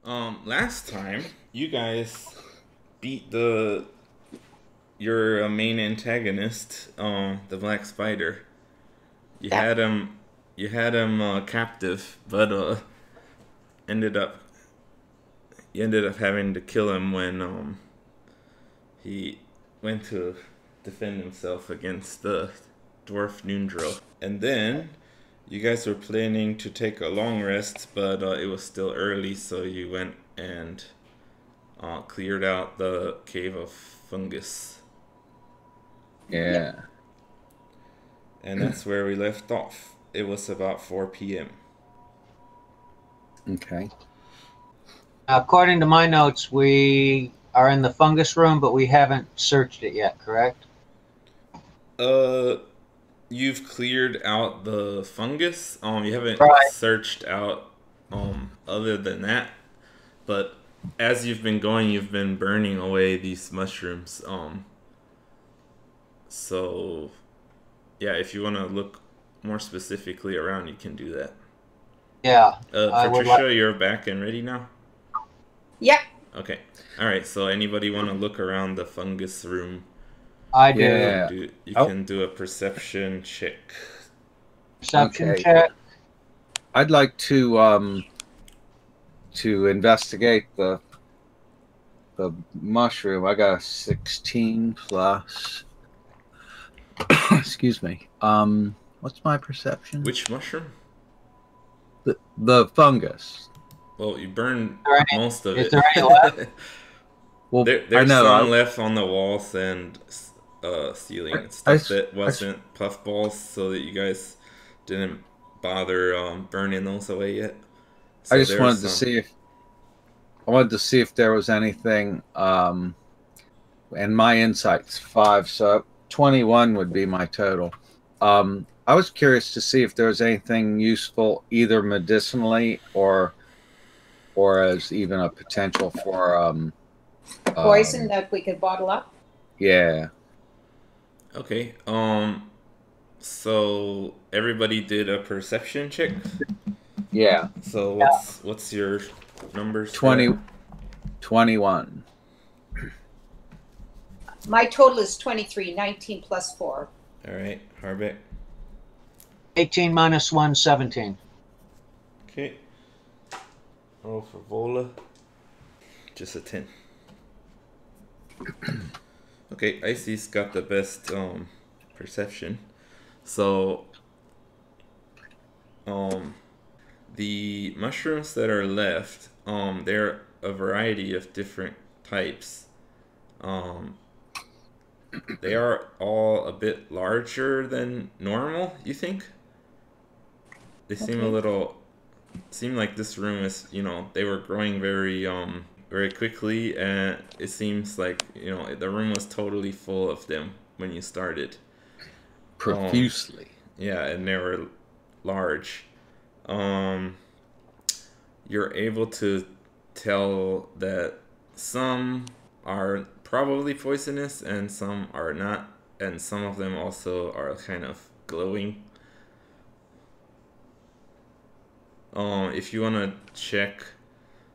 Last time you guys beat your main antagonist, the Black Spider. You Yeah. had him, captive, but ended up you ended up having to kill him when he went to defend himself against the dwarf Noondro. And then you guys were planning to take a long rest, but it was still early, so you went and cleared out the cave of fungus. Yep. Yeah. And that's where we left off. It was about 4 p.m. Okay. According to my notes, we are in the fungus room, but we haven't searched it yet, correct? Uh, you've cleared out the fungus. You haven't Right. searched out other than that, but as you've been going, you've been burning away these mushrooms. So yeah, if you want to look more specifically around, you can do that. Yeah. I would Patricia, like. you're back and ready now? Yep. Okay. Alright, so anybody want to look around the fungus room? I do. Yeah. You Oh. can do a perception check. Perception Okay. check. I'd like to investigate the mushroom. I got a 16 plus. Excuse me. What's my perception? Which mushroom? The fungus. Well, you burned Is most of is it. there any left? Well, There's I know. some left on the walls and ceiling. I, Stuff s- that I s- wasn't puffballs, so that you guys didn't bother burning those away yet. I So just there's wanted to some. see if there was anything. And my insight's 5, so 21 would be my total. I was curious to see if there was anything useful, either medicinally or as even a potential for Poison that we could bottle up. yeah. Okay. So everybody did a perception check. Yeah. So what's your numbers? 20, 21. My total is 23, 19 plus 4. All right, Harbeck. 18 minus 1, 17. Okay. Roll for Vola. Just a 10. Okay, Icy's got the best perception. So the mushrooms that are left, they're a variety of different types. They are all a bit larger than normal, you think? They seem a little seem like this room is, they were growing very quickly, and it seems like, the room was totally full of them when you started. Profusely. Yeah, and they were large. You're able to tell that some are probably poisonous and some are not, and some of them also are kind of glowing. If you want to check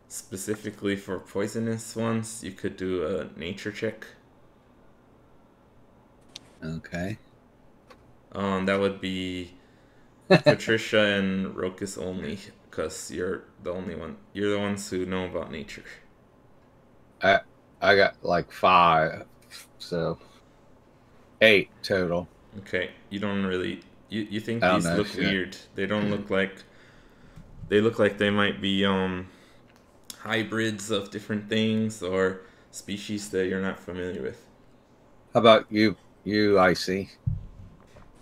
specifically for poisonous ones, you could do a nature check. Okay. That would be Patricia and Rokus only, because you're the only one. You're the ones who know about nature. I got like 5, so 8 total. Okay, you don't really. You think I don't these know look shit. weird? They don't look like. They look like they might be hybrids of different things or species that you're not familiar with. How about you, Icy?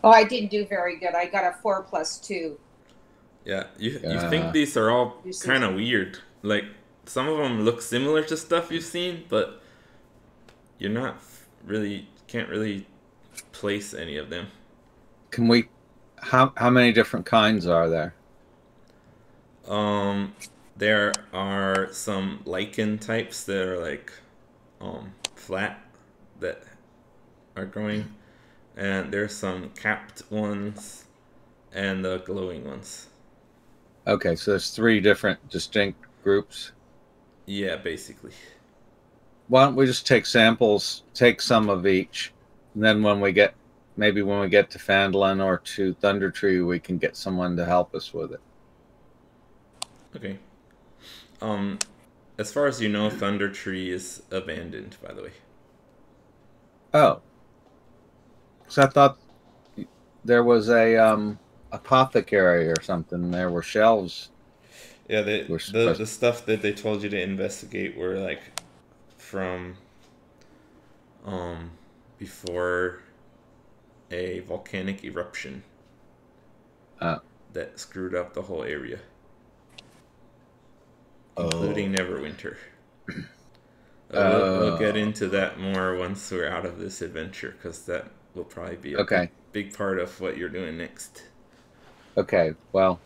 Oh, I didn't do very good. I got a 4 plus 2. Yeah, you think these are all You see- kind of weird. Like, some of them look similar to stuff you've seen, but you're not really, can't really place any of them. Can we? How many different kinds are there? There are some lichen types that are like flat that are growing, and there's some capped ones and the glowing ones. Okay, so there's 3 different distinct groups. Yeah, basically. Why don't we just take samples, take some of each, and then maybe when we get to Phandalin or to Thunder Tree, we can get someone to help us with it. Okay. As far as you know, Thunder Tree is abandoned, by the way. Oh, so I thought there was a apothecary or something. There were shelves. Yeah, We're the stuff that they told you to investigate were like from um before a volcanic eruption that screwed up the whole area, including Neverwinter. We'll get into that more once we're out of this adventure, because that will probably be a big part of what you're doing next. Okay, well.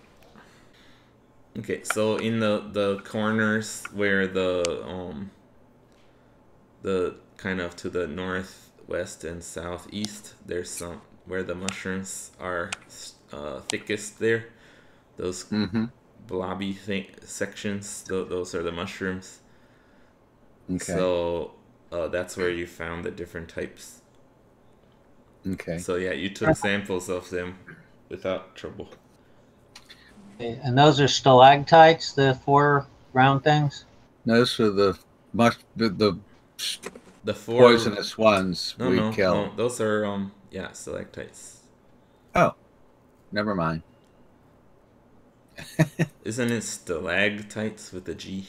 Okay, so in the corners where the kind of to the northwest and southeast, there's some where the mushrooms are thickest there. Those blobby sections, those are the mushrooms. Okay. So that's where you found the different types. Okay. So yeah, you took samples of them without trouble. And those are stalactites, the 4 round things? Those are the four poisonous ones kill. No, those are stalactites. Oh, never mind. Isn't it stalactites with a G?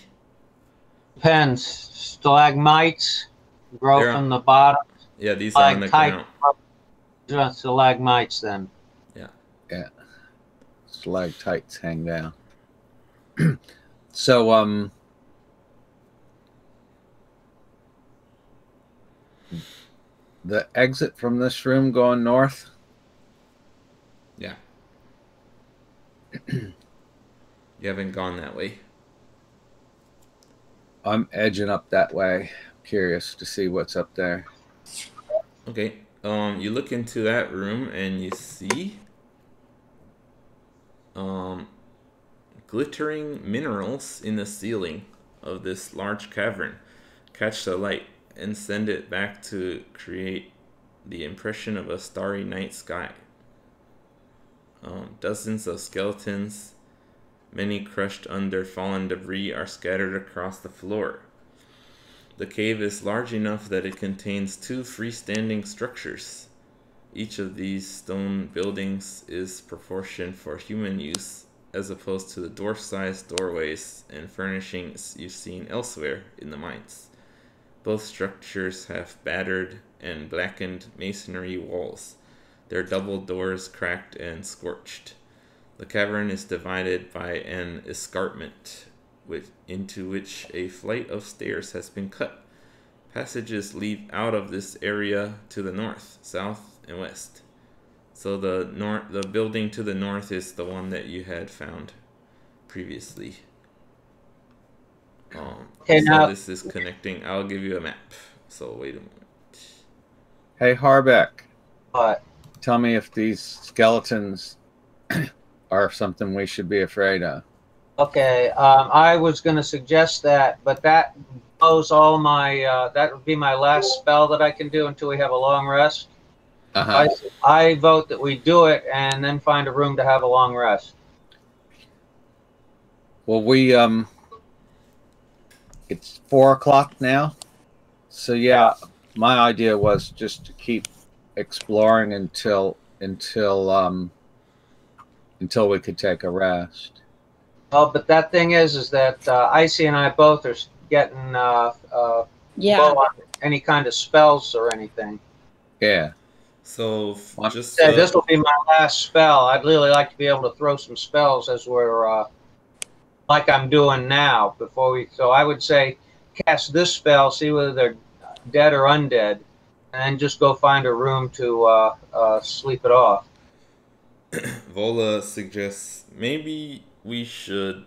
Depends. Stalagmites grow from the bottom. Yeah, these are on the ground. Stalagmites then. Yeah. Stalactites hang down. So, the exit from this room going north? Yeah. You haven't gone that way. I'm edging up that way. Curious to see what's up there. Okay. You look into that room and you see glittering minerals in the ceiling of this large cavern. Catch the light and send it back to create the impression of a starry night sky. Dozens of skeletons, many crushed under fallen debris, are scattered across the floor. The cave is large enough that it contains 2 freestanding structures. Each of these stone buildings is proportioned for human use, as opposed to the dwarf-sized doorways and furnishings you've seen elsewhere in the mines. Both structures have battered and blackened masonry walls, their double doors cracked and scorched. The cavern is divided by an escarpment into which a flight of stairs has been cut. Passages lead out of this area to the north, south, and west. So the building to the north is the one that you had found previously. Okay, so now this is connecting. I'll give you a map. So wait a moment. Hey, Harbeck. What? Tell me if these skeletons are something we should be afraid of. Okay, I was going to suggest that, but that blows all my, that would be my last spell that I can do until we have a long rest. I vote that we do it and then find a room to have a long rest. Well, it's 4 o'clock now. So yeah, my idea was just to keep exploring until we could take a rest. Oh, but that thing is that Icy and I both are getting low on any kind of spells or anything. Yeah. So just this will be my last spell. I'd really like to be able to throw some spells as we're like I'm doing now before we. So I would say cast this spell, see whether they're dead or undead, and then just go find a room to sleep it off. Vola suggests maybe we should.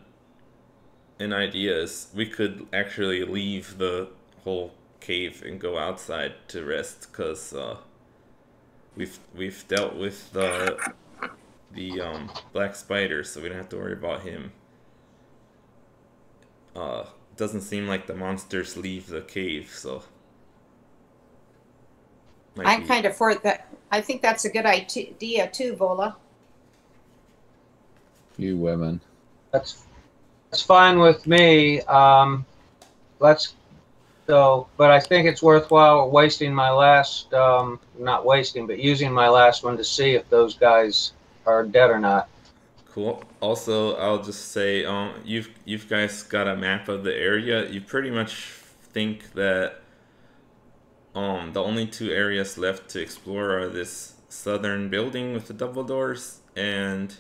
An idea is we could actually leave the whole cave and go outside to rest, because we've dealt with the black spider, so we don't have to worry about him doesn't seem like the monsters leave the cave, so I'm kind of for that. I think that's a good idea too, Vola. You women. That's fine with me. Let's so, but I think it's worthwhile wasting my last, not wasting, but using my last one to see if those guys are dead or not. Cool. Also, I'll just say, you've guys got a map of the area. You pretty much think that the only two areas left to explore are this southern building with the double doors and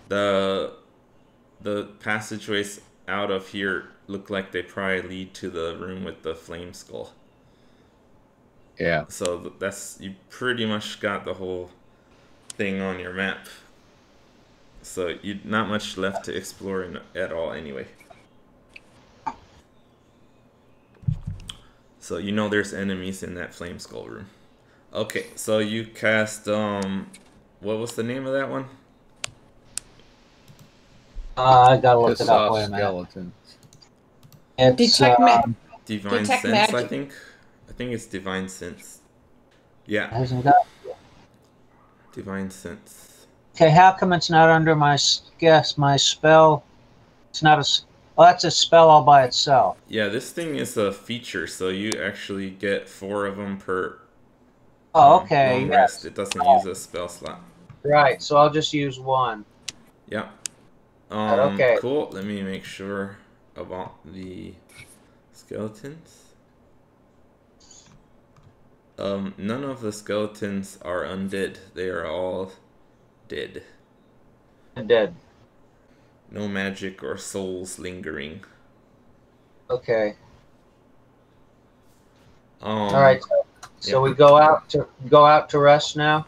the passageways out of here look like they probably lead to the room with the flame skull. Yeah. So you pretty much got the whole thing on your map. So you not much left to explore at all anyway. So you know there's enemies in that flame skull room. Okay, so you cast what was the name of that one? I gotta look Piss it up. off Wait a minute. skeletons. It's Divine Detect Sense, magic. I think. I think it's Divine Sense. Yeah, hasn't got. Divine Sense. Okay, how come it's not under my my spell? It's not a. Oh, that's a spell all by itself. Yeah, this thing is a feature, so you actually get 4 of them per Oh, okay. long Yes. rest. It doesn't use a spell slot. Right. So I'll just use one. Yeah. Okay. Cool. Let me make sure about the skeletons. None of the skeletons are undead. They are all dead. Dead. No magic or souls lingering. Okay. All right. So we go out to rest now.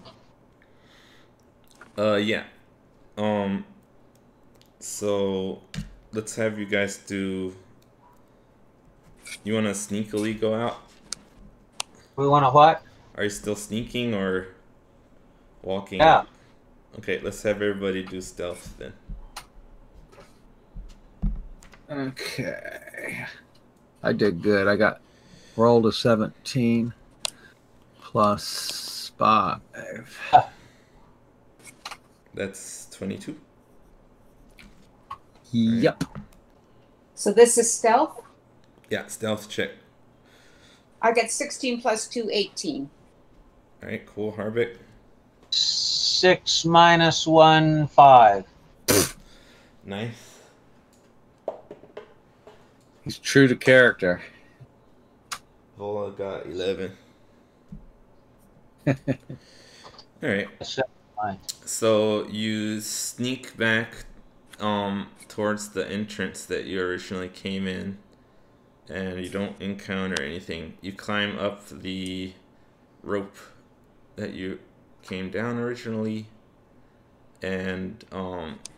Yeah. So let's have you guys do. You want to sneakily go out? We want to what? Are you still sneaking or walking? Yeah. Out? Okay, let's have everybody do stealth then. Okay. I did good. I rolled a 17 plus 5. That's 22. Yep. So this is stealth. Yeah, stealth check. I got 16 plus 2, 18. All right, cool. Harbeck. 6 minus 1, 5. Nice. He's true to character. Vola got 11. All right. So you sneak back towards the entrance that you originally came in, and you don't encounter anything. You climb up the rope that you came down originally, and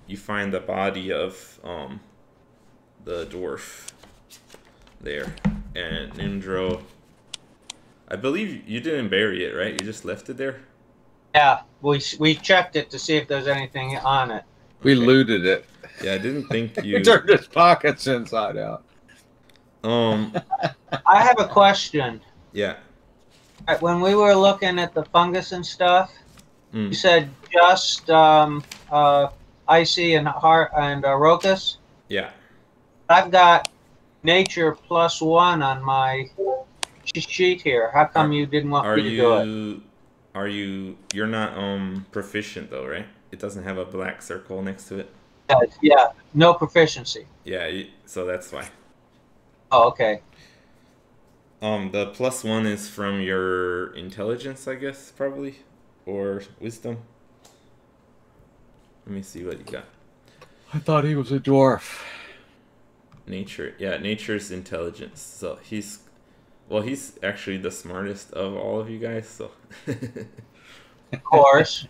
you find the body of the dwarf there. And Nindro, I believe you didn't bury it, right? You just left it there? Yeah, we checked it to see if there's anything on it. We looted it. Yeah, I didn't think We you... turned his pockets inside out. I have a question. Yeah. When we were looking at the fungus and stuff, you said just icy and Rocus. Yeah. I've got nature +1 on my sheet here. How come you didn't want me to do it? You're not proficient though, right? It doesn't have a black circle next to it. Yeah, no proficiency. Yeah, so that's why. Oh, okay. The +1 is from your intelligence, I guess, probably, or wisdom. Let me see what you got. I thought he was a dwarf. Nature, yeah, nature's intelligence. So he's actually the smartest of all of you guys. So Of course.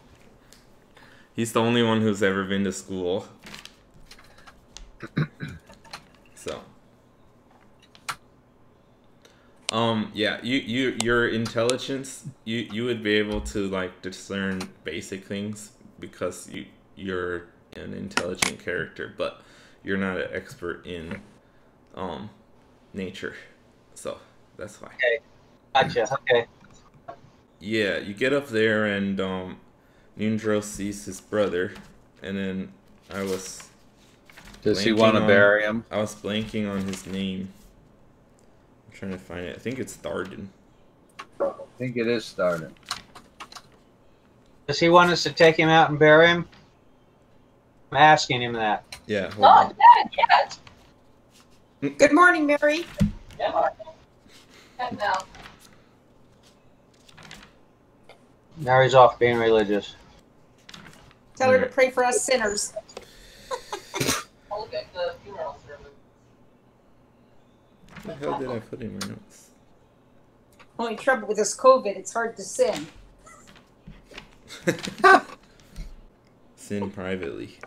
he's the only one who's ever been to school. So. Yeah, your intelligence, you would be able to like discern basic things because you're an intelligent character, but you're not an expert in nature, so that's why. Okay. Gotcha. Okay. Yeah, you get up there and Nundro sees his brother, and then I was Does he blanking want to on- bury him? I was blanking on his name. I'm trying to find it. I think it's Tharden. I think it is starting. Does he want us to take him out and bury him? I'm asking him that. Yeah, hold Not on. dead yet. Good morning, Mary. Yeah. And now. Mary's off being religious. Tell her to pray for us sinners. I'll look at the funeral service. What the hell did I put in my notes? Only trouble with this COVID, it's hard to sin. Sin privately.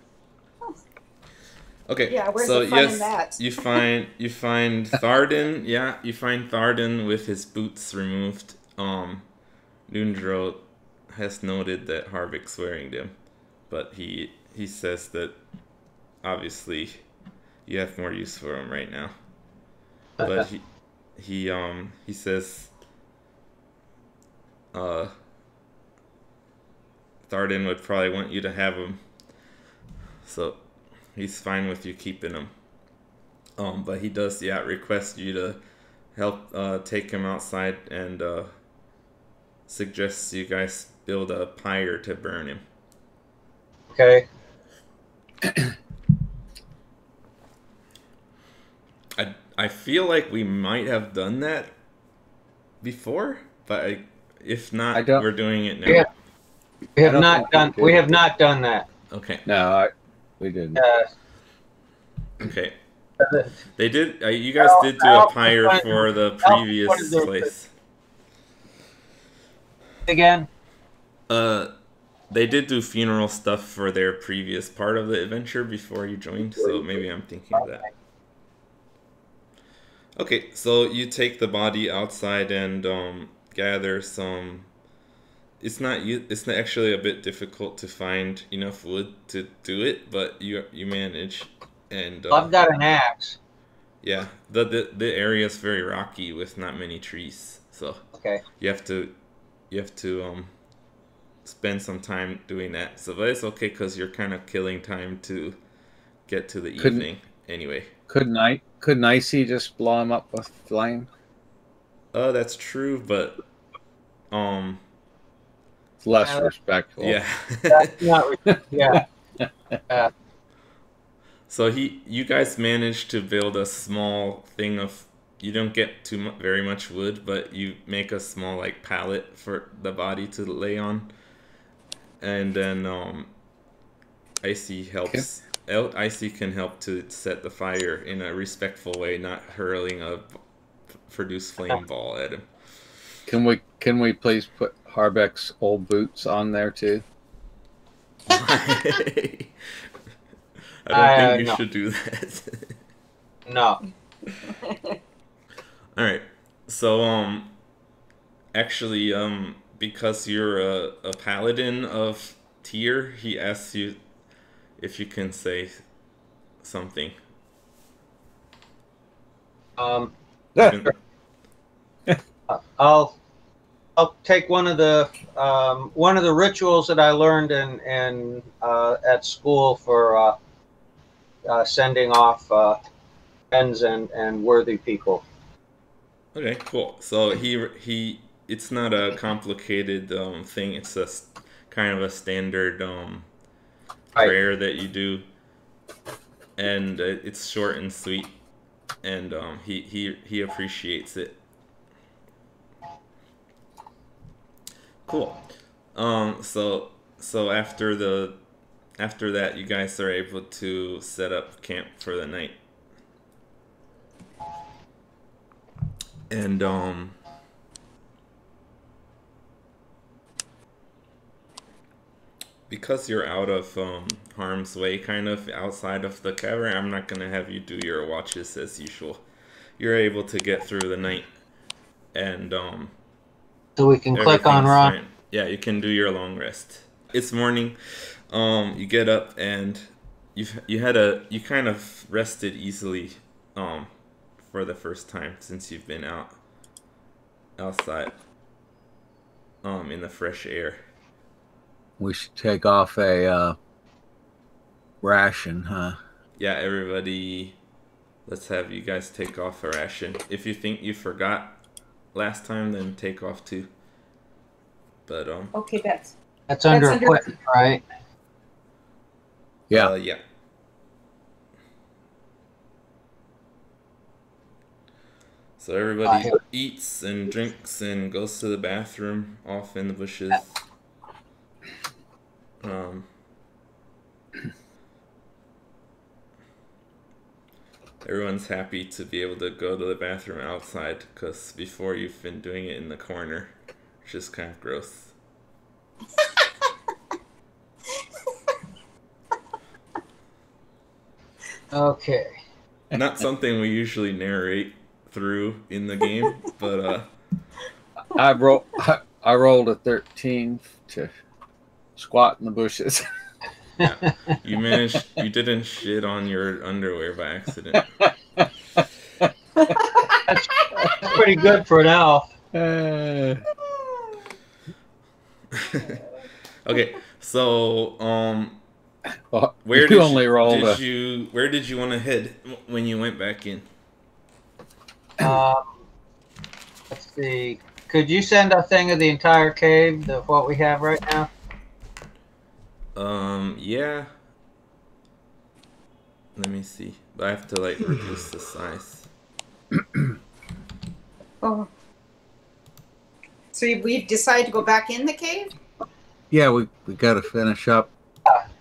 Okay. Yeah, where's so the fun in yes, that? you find Tharden. Yeah, you find Tharden with his boots removed. Nundro has noted that Harvick's wearing them, but he says that obviously you have more use for him right now. But he says Tharden would probably want you to have him, so he's fine with you keeping him. But he does request you to help take him outside and suggests you guys build a pyre to burn him. Okay. I feel like we might have done that before, but if not, we're doing it now. Yeah. We have I don't not think done. we We did. have not done that. Okay. No, we didn't. Okay. They did. You guys did do a pyre for the previous place. Again. They did do funeral stuff for their previous part of the adventure before you joined, so maybe I'm thinking of that. Okay, so you take the body outside and gather some. It's not actually a bit difficult to find enough wood to do it, but you manage. And I've got an axe. yeah, the area is very rocky with not many trees, so Okay. you have to spend some time doing that. So, but it's okay because you're kind of killing time to get to the evening anyway. Couldn't Icy just blow him up with flame? That's true, but It's less respectful. yeah. That's not. Yeah. So you guys managed to build a small thing of. You don't get very much wood, but you make a small like pallet for the body to lay on, and then Icy helps. Icy can help to set the fire in a respectful way, not hurling a produce flame ball at him. Can we please put Harbeck's old boots on there too? I don't think you no. should do that. No. All right. So actually because you're a paladin of Tyr, he asks you if you can say something. Yeah. I'll take one of the rituals that I learned in at school for sending off friends and worthy people. Okay, cool. So he it's not a complicated thing. It's just kind of a standard prayer that you do, and it's short and sweet, and he appreciates it. Cool. So after that, you guys are able to set up camp for the night. And because you're out of harm's way, kind of outside of the cavern, I'm not gonna have you do your watches as usual. You're able to get through the night, and So we can click on everything's run. fine. Yeah, you can do your long rest. It's morning. You get up and you kind of rested easily for the first time since you've been outside, in the fresh air. We should take off a ration, huh? Yeah, everybody, let's have you guys take off a ration. If you think you forgot last time, then take off too. But Okay, That's under under- equipment, right? Yeah. yeah. So everybody eats and drinks and goes to the bathroom off in the bushes. Everyone's happy to be able to go to the bathroom outside, because before you've been doing it in the corner, which is kind of gross. Okay. Not something we usually narrate through in the game, but I rolled a 13 to squat in the bushes. yeah, you didn't shit on your underwear by accident. That's pretty good for an elf. Okay, so Well, where you did only rolled where did you want to head when you went back in? Let's see. Could you send a thing of the entire cave, what we have right now? Yeah. Let me see. But I have to like reduce the size. Oh. So we've decided to go back in the cave? Yeah, we got to finish up.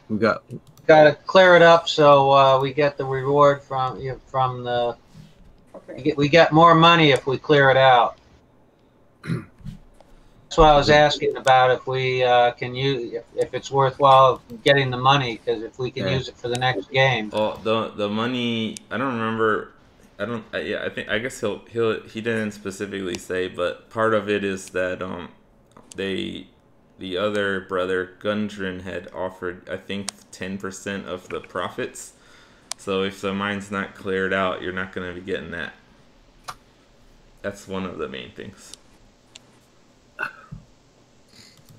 We got to clear it up so we get the reward from the. Okay. We get more money if we clear it out. That's what I was asking about, if we can use, if it's worthwhile getting the money, because if we can use it for the next game. Oh, the money. I don't remember. Yeah, I guess he didn't specifically say, but part of it is that the other brother Gundren had offered, I think, 10% of the profits. So if the mine's not cleared out, you're not going to be getting that. That's one of the main things.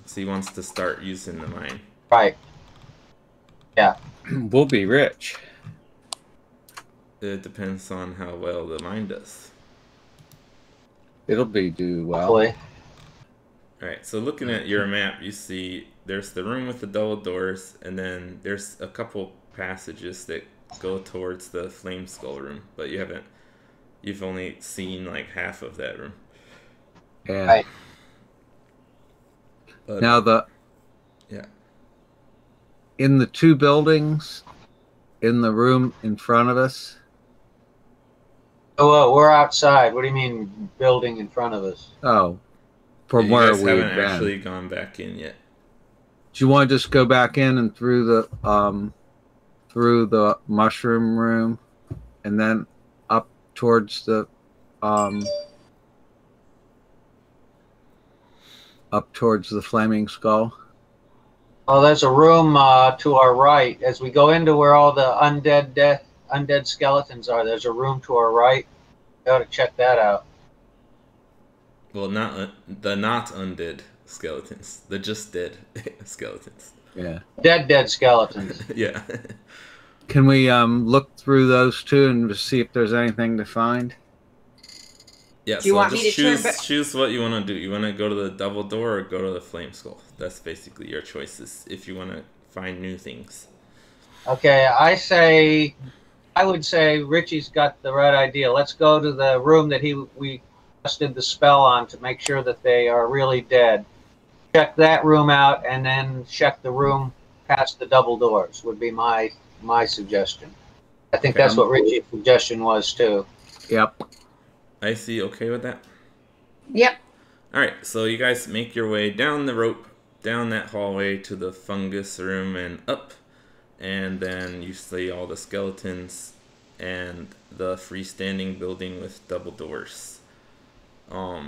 So he wants to start using the mine. Right. Yeah. we'll be rich. It depends on how well the mine does. It'll do well. Hopefully. Alright, so looking at your map, you see there's the room with the double doors, and then there's a couple passages that go towards the flame skull room, but you've only seen like half of that room. Yeah. Right. But, Now in the two buildings, in the room in front of us. Oh, we're outside. What do you mean, building in front of us? Oh, from you where guys we've haven't been. actually gone back in yet. Do you want to just go back in and through the mushroom room, and then up towards the flaming skull? Oh, there's a room to our right. As we go into where all the undead skeletons are, there's a room to our right. You ought to check that out. Well, not undead skeletons. The just dead skeletons. Yeah. Dead skeletons. Yeah. Can we look through those two and just see if there's anything to find? Yeah, Do you so want me just to turn back? choose what you want to do. You want to go to the double door or go to the flame skull? That's basically your choices if you want to find new things. Okay, I would say Richie's got the right idea. Let's go to the room that we tested the spell on to make sure that they are really dead. Check that room out, and then check the room past the double doors would be my suggestion. I think that's what Richie's suggestion was too. Yep. I see. Okay with that? Yep. Alright, so you guys make your way down the rope, down that hallway to the fungus room and up. And then you see all the skeletons and the freestanding building with double doors. Let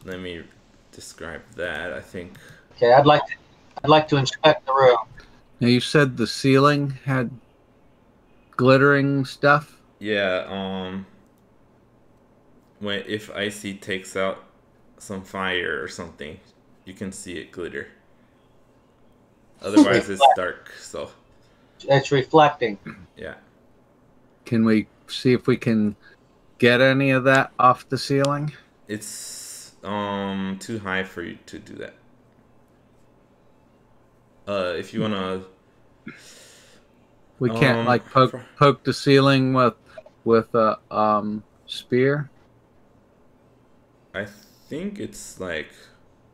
me describe that. I think. Okay, I'd like to inspect the room. Now you said the ceiling had glittering stuff. Yeah, when if Icy takes out some fire or something, you can see it glitter. Otherwise, it's dark. So It's reflecting. yeah, Can we see if we can get any of that off the ceiling? it's too high for you to do that. If you wanna, We can't like poke the ceiling with a spear. I think it's like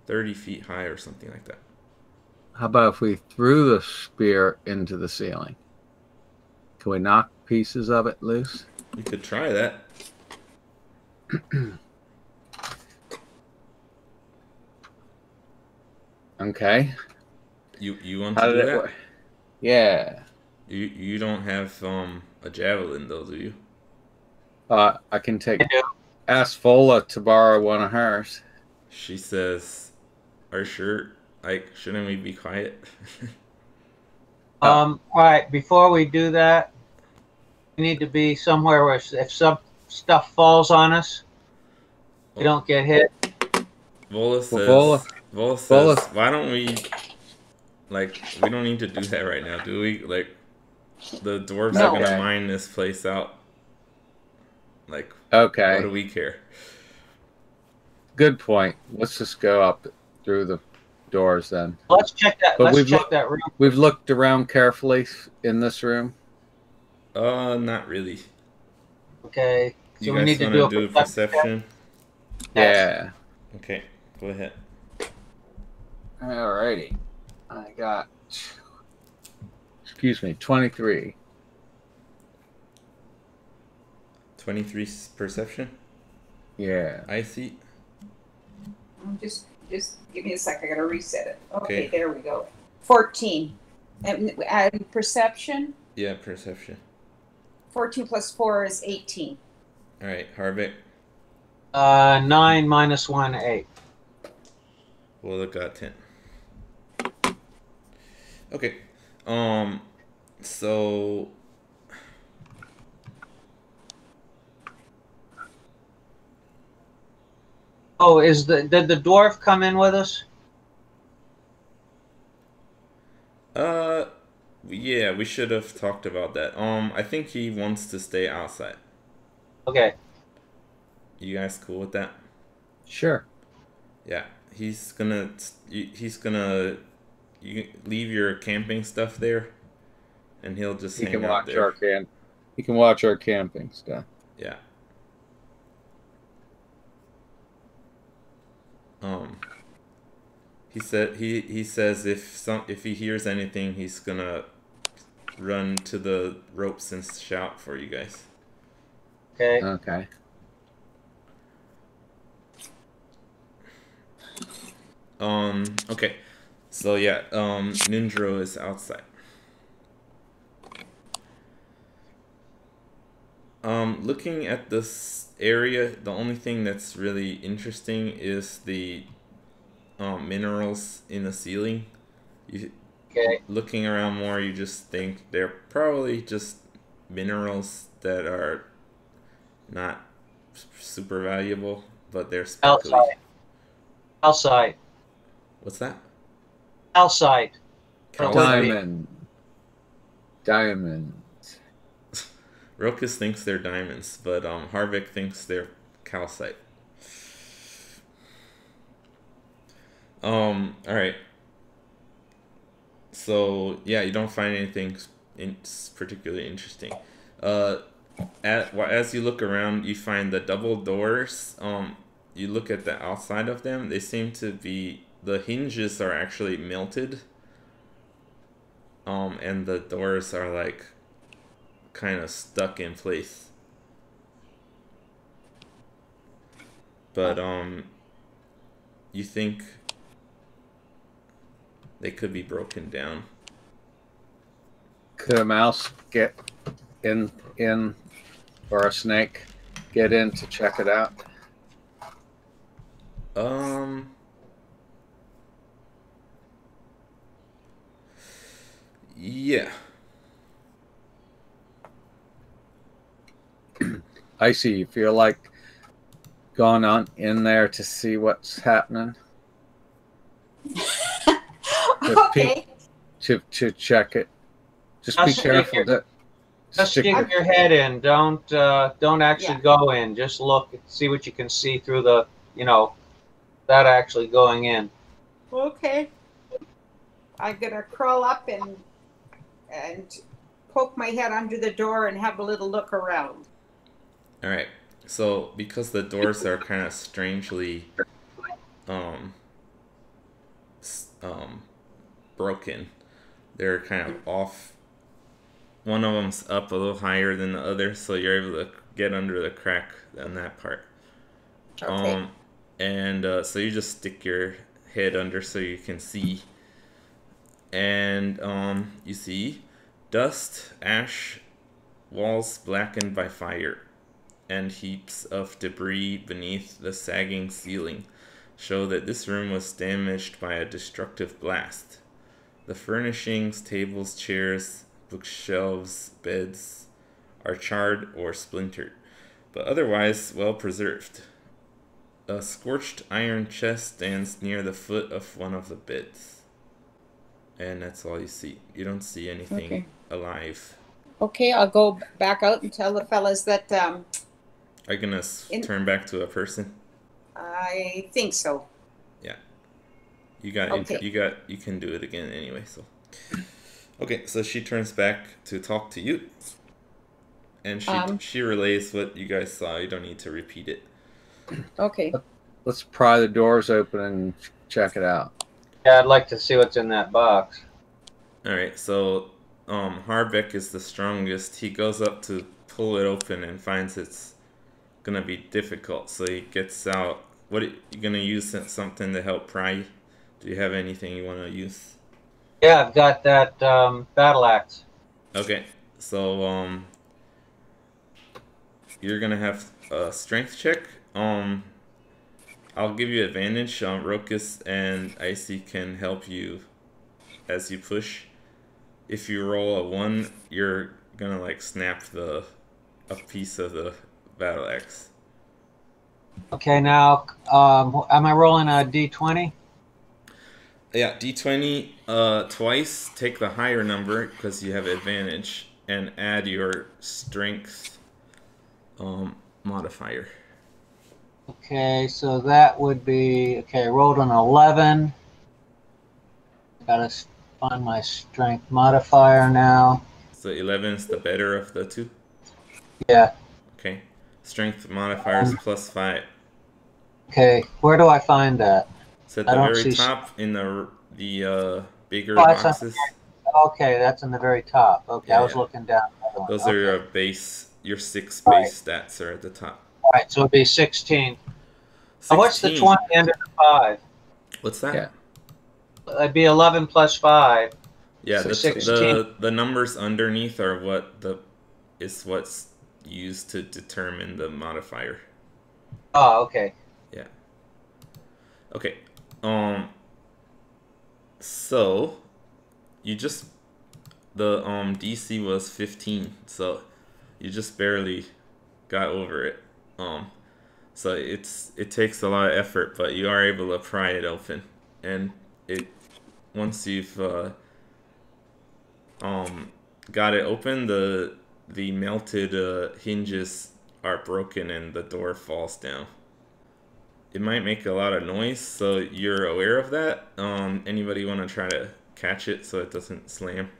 30 feet high or something like that. How about if we threw the spear into the ceiling? Can we knock pieces of it loose? You could try that. Okay. You want How to did do it that? work? Yeah. You don't have a javelin though, do you? I can take. Ask Vola to borrow one of hers. She says, "Are you sure? Like, shouldn't we be quiet?" All right, before we do that, we need to be somewhere where if some stuff falls on us, we don't get hit. Vola says, Vola- Vola says, Vola- why don't we, like, we don't need to do that right now, do we? Like, the dwarves No. are gonna Okay. mine this place out. Like, Okay. what do we care? Good point. Let's just go up through the doors then. Let's check that. But Let's check that room. We've looked around carefully in this room. Not really. Okay. So You we guys need to wanna do do a perception? Yeah. Okay, go ahead. Alrighty. I got, excuse me, 23. 23 perception. Yeah. I see. Just give me a sec. I gotta reset it. Okay, Okay. there we go. 14. And perception. Yeah, perception. 14 plus 4 is 18. All right, Harvick. 9 minus 1, 8. Well, it got 10. Okay. So Oh, did the dwarf come in with us? yeah, we should have talked about that. I think he wants to stay outside. Okay. You guys cool with that? Sure. Yeah, he's gonna you leave your camping stuff there, and he'll just He hang can out watch there. He can watch our camping stuff. Yeah. He says if he hears anything, he's gonna run to the ropes and shout for you guys. Okay. Okay. Okay. So yeah, Nindro is outside. Looking at this area, the only thing that's really interesting is the minerals in the ceiling. Okay. Looking around more, you just think they're probably just minerals that are not super valuable, but they're sparkly. Outside. Outside. What's that? Outside. Diamond. Rokus thinks they're diamonds, but Harvick thinks they're calcite. All right. So yeah, you don't find anything particularly interesting. As you look around, you find the double doors. You look at the outside of them; they seem to be, the hinges are actually melted. And the doors are like kind of stuck in place. But you think they could be broken down. Could a mouse get in or a snake get in to check it out? Yeah. Icy, you feel like going on in there to see what's happening? To Okay. to check it. Just be Just stick careful. Just stick your- your head in. Don't actually Yeah. go in. Just look, see what you can see through the, that actually going in. Okay. I'm gonna crawl up and poke my head under the door and have a little look around. All right. So because the doors are kind of strangely um broken, they're kind of off. One of them's up a little higher than the other, so you're able to get under the crack on that part. Okay. And so you just stick your head under so you can see. And you see dust, ash, walls blackened by fire, and heaps of debris beneath the sagging ceiling show that this room was damaged by a destructive blast. The furnishings, tables, chairs, bookshelves, beds are charred or splintered, but otherwise well preserved. A scorched iron chest stands near the foot of one of the beds. And that's all you see. You don't see anything Okay. alive. Okay, I'll go back out and tell the fellas that Are you gonna turn back to a person? I think so. Yeah. You got Okay. you can do it again anyway, so. Okay, so she turns back to talk to you. And she relays what you guys saw. You don't need to repeat it. Okay. Let's pry the doors open and check it out. Yeah, I'd like to see what's in that box. Alright, so Harbeck is the strongest. He goes up to pull it open and finds it's gonna be difficult, so he gets out. What are you gonna use something to help pry? Do you have anything you wanna use? Yeah, I've got that battle axe. Okay, so you're gonna have a strength check. I'll give you advantage. Rokus and Icy can help you as you push. If you roll a 1, you're gonna like snap a piece of the battle axe. Okay, now, am I rolling a d20? Yeah, d20 twice. Take the higher number because you have advantage, and add your strength modifier. Okay, so that would be, okay, I rolled an 11. Gotta find my strength modifier now. So 11 is the better of the two? Yeah. Okay. Strength modifier is +5. Okay, where do I find that? So at I the don't very see top in the bigger Oh, that's boxes. Okay, that's in the very top. Okay, Yeah, I was yeah. looking down. Those Okay. are your base, your 6 Right. base stats are at the top. All right, so it'd be 16. 16. What's the 20 under the 5? What's that? Yeah. It'd be 11 plus 5. Yeah, So the 16. the numbers underneath are what's used to determine the modifier. Oh, okay. Yeah. Okay. So you just the DC was 15, so you just barely got over it. So it takes a lot of effort, but you are able to pry it open, and once you've got it open, the melted hinges are broken and the door falls down. It might make a lot of noise, so you're aware of that. Anybody want to try to catch it so it doesn't slam?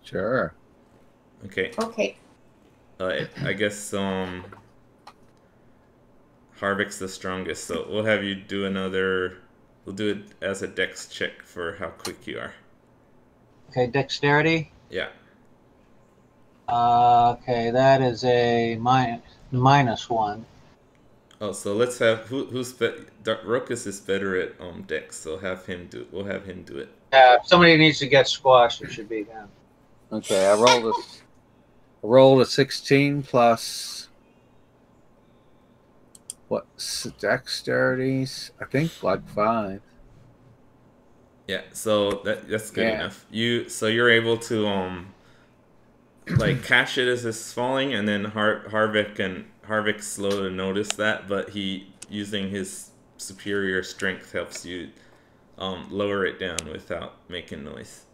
Sure. Okay. Okay. I guess Harvick's the strongest, so we'll have you do another. We'll do it as a dex check for how quick you are. Okay, dexterity. Yeah. Okay, that is a -1. Oh, so let's have Ruckus is better at dex, so we'll have him do it. If somebody needs to get squashed, it should be him. Okay, I rolled a 16 plus what dexterities? I think like 5. Yeah, so that's good Yeah. enough. You're able to like catch it as it's falling, and then Harvick's slow to notice that, but he, using his superior strength, helps you lower it down without making noise.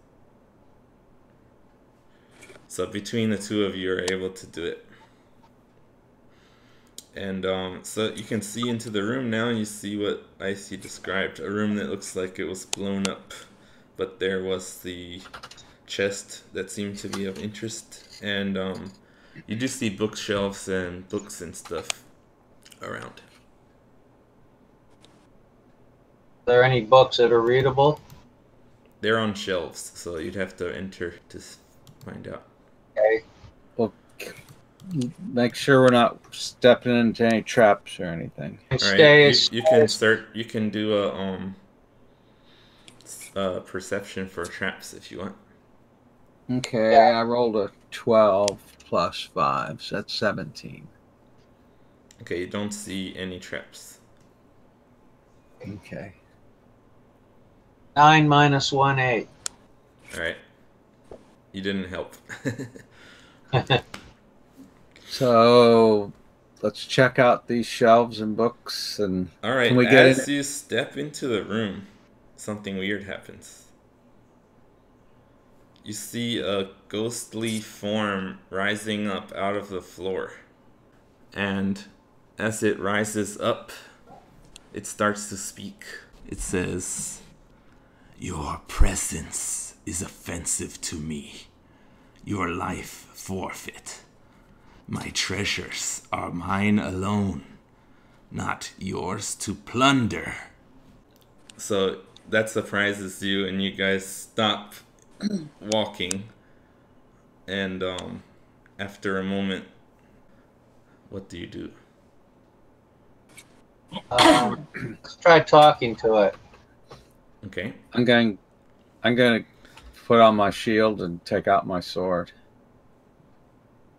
So between the two of you are able to do it. And so you can see into the room now, and you see what Icy described. A room that looks like it was blown up, but there was the chest that seemed to be of interest. And you do see bookshelves and books and stuff around. Are there any books that are readable? They're on shelves, so you'd have to enter to find out. Okay. Well, make sure we're not stepping into any traps or anything. And All right, stay you can start. You can do a perception for traps if you want. Okay, Yeah. I rolled a 12 plus 5, so that's 17. Okay, you don't see any traps. Okay. 9 minus 1, 8. All right, you didn't help. So let's check out these shelves and books. And All right, can we get as in? you step into the room, something weird happens. You see a ghostly form rising up out of the floor. And as it rises up, it starts to speak. It says, "Your presence is offensive to me. Your life forfeit. My treasures are mine alone, not yours to plunder." So that surprises you, and you guys stop walking. And after a moment, what do you do? Let's try talking to it. Okay. I'm going to put on my shield and take out my sword.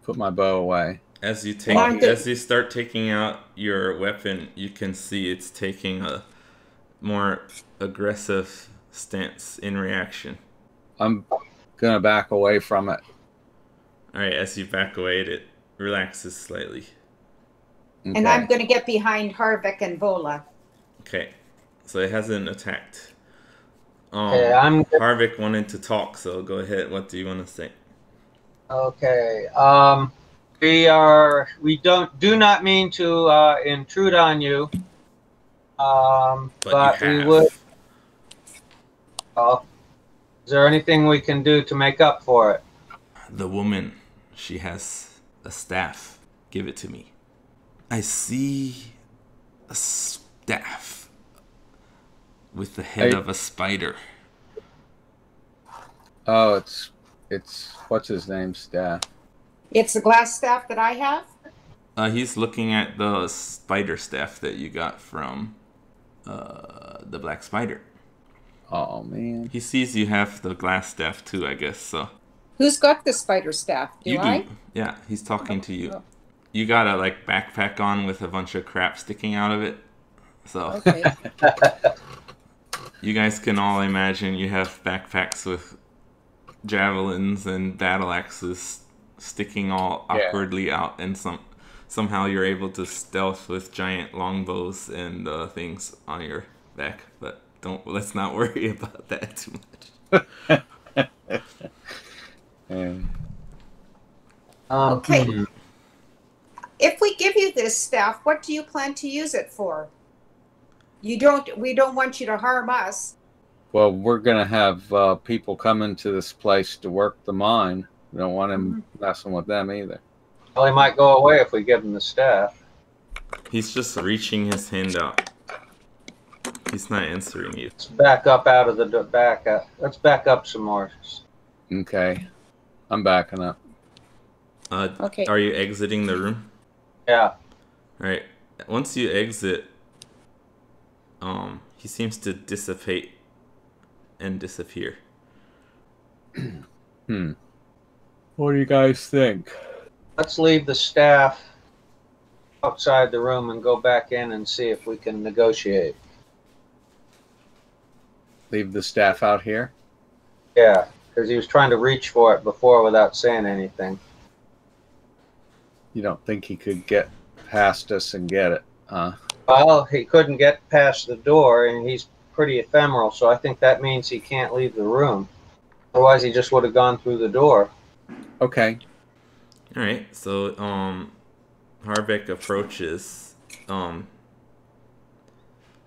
Put my bow away. As you start taking out your weapon, you can see it's taking a more aggressive stance in reaction. I'm going to back away from it. All right, as you back away, it relaxes slightly. Okay. And I'm going to get behind Harvick and Vola. Okay, so it hasn't attacked. Okay, Harvick wanted to talk, so go ahead. What do you want to say? Okay. We do not mean to intrude on you. But you we have. would. Is there anything we can do to make up for it? The woman, she has a staff. Give it to me. I see a staff with the head of a spider. Oh, it's what's his name, staff. It's the glass staff that I have. He's looking at the spider staff that you got from the black spider. Oh man. He sees you have the glass staff too, I guess. So Who's got the spider staff? you I? do. Yeah, he's talking to you. Oh. You got a backpack on with a bunch of crap sticking out of it. So Okay. you guys can all imagine you have backpacks with javelins and battle axes sticking all awkwardly out, and somehow you're able to stealth with giant longbows and things on your back. But let's not worry about that too much. Okay. If we give you this staff, what do you plan to use it for? We don't want you to harm us. Well, we're gonna have people come into this place to work the mine. We don't want him messing with them either. Well, he might go away if we give him the staff. He's just reaching his hand out. He's not answering you. Let's back up out of the back. Let's back up some more. Okay, I'm backing up. Okay. Are you exiting the room? Yeah. Alright. Once you exit, he seems to dissipate and disappear. What do you guys think? Let's leave the staff outside the room and go back in and see if we can negotiate. Leave the staff out here? Yeah. Because he was trying to reach for it before without saying anything. You don't think he could get past us and get it? Well, he couldn't get past the door, and he's pretty ephemeral, so I think that means he can't leave the room. Otherwise, he just would have gone through the door. Okay. All right. So Harbeck approaches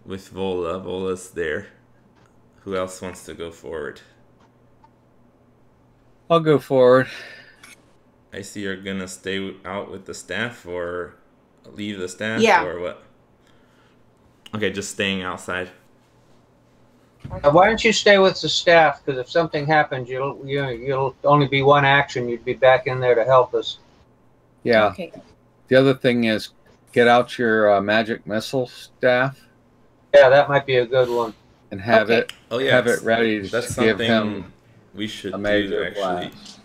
with Vola. Vola's there. Who else wants to go forward? I'll go forward. I see you're gonna stay out with the staff or leave the staff Yeah. or what? Okay, just staying outside. Why don't you stay with the staff? Because if something happens, you'll only be one action. You'd be back in there to help us. Yeah. Okay. The other thing is get out your magic missile staff Yeah, that might be a good one. and have Okay. it Oh yeah, have it ready to that's give something him we should a do major actually. blast.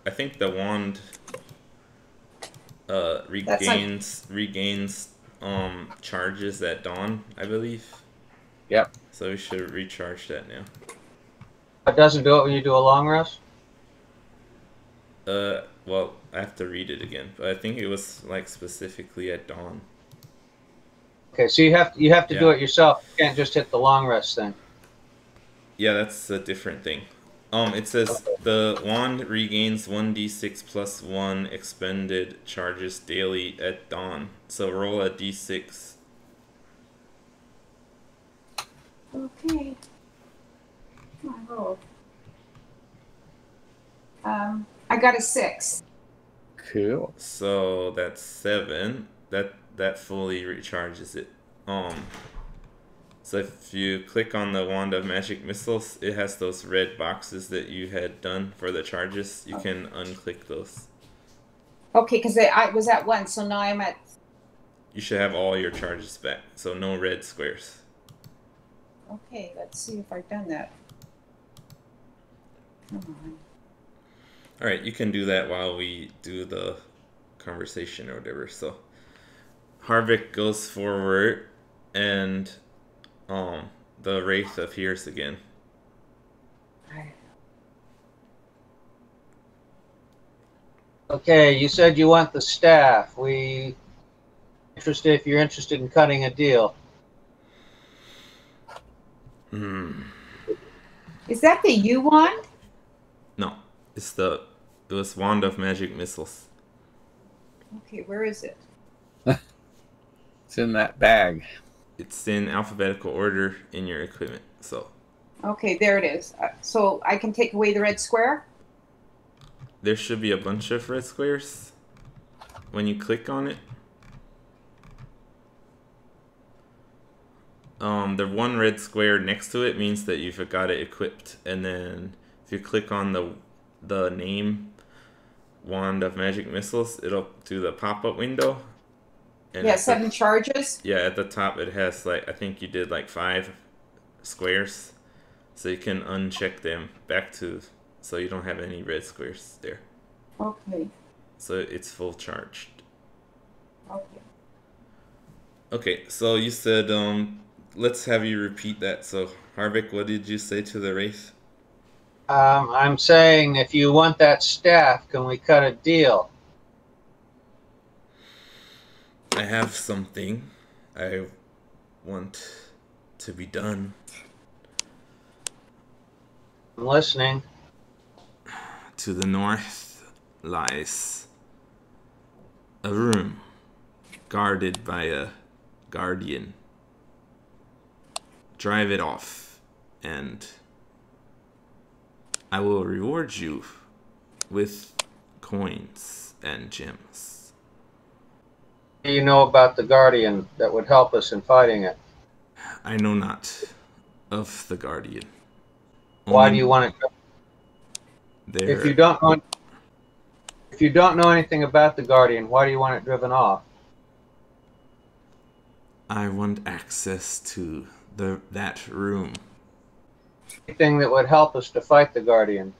I think the wand regains charges at dawn, I believe. Yep. So we should recharge that now. It doesn't do it when you do a long rest? Well, I have to read it again, but I think it was like specifically at dawn. Okay, so you have to do Yeah. it yourself. You can't just hit the long rest thing. Yeah, that's a different thing. It says the wand regains 1d6 plus 1 expended charges daily at dawn. So roll a d6. Okay. I rolled. I got a 6. Cool. So that's 7. That fully recharges it. So if you click on the Wand of Magic Missiles, it has those red boxes that you had done for the charges. You can unclick those. Okay, because I was at 1, so now I'm at. You should have all your charges back, so no red squares. Okay, let's see if I've done that. Come on. All right, you can do that while we do the conversation or whatever. So Harvick goes forward, and the wraith appears again. Okay, you said you want the staff. If you're interested in cutting a deal. Is that the U wand? No, it was Wand of Magic Missiles. Okay, where is it? It's in that bag. It's in alphabetical order in your equipment. So Okay, there it is. So I can take away the red square? there should be a bunch of red squares when you click on it. The one red square next to it means that you've got it equipped, and then if you click on the name Wand of Magic Missiles, it'll do the pop-up window. And Yeah, 7 charges. yeah, at the top it has I think you did 5 squares, so you can uncheck them back to so you don't have any red squares there. Okay. So it's full charged. Okay. Okay, so you said let's have you repeat that. So Harvick, what did you say to the wraith? I'm saying if you want that staff, can we cut a deal? I have something I want to be done. I'm listening. To the north lies a room guarded by a guardian. Drive it off, and I will reward you with coins and gems. What do you know about the Guardian that would help us in fighting it? I know not of the guardian. Why Only do you want it? there- If you don't know anything about the Guardian, why do you want it driven off? I want access to that room. Anything that would help us to fight the Guardian.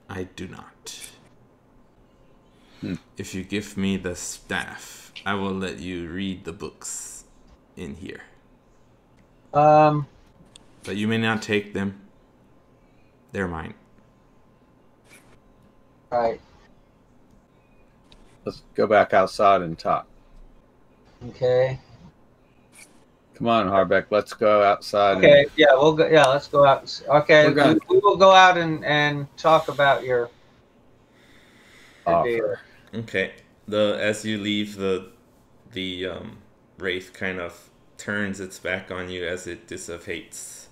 I do not. If you give me the staff, I will let you read the books in here. But you may not take them. They're mine. Right. Let's go back outside and talk. Okay. Come on, Harbeck. Let's go outside. Okay. Yeah, we'll go. Yeah, let's go out. Okay, We're gonna- we will go out and talk about your Offer. deal. Okay. As you leave, the wraith kind of turns its back on you as it dissipates,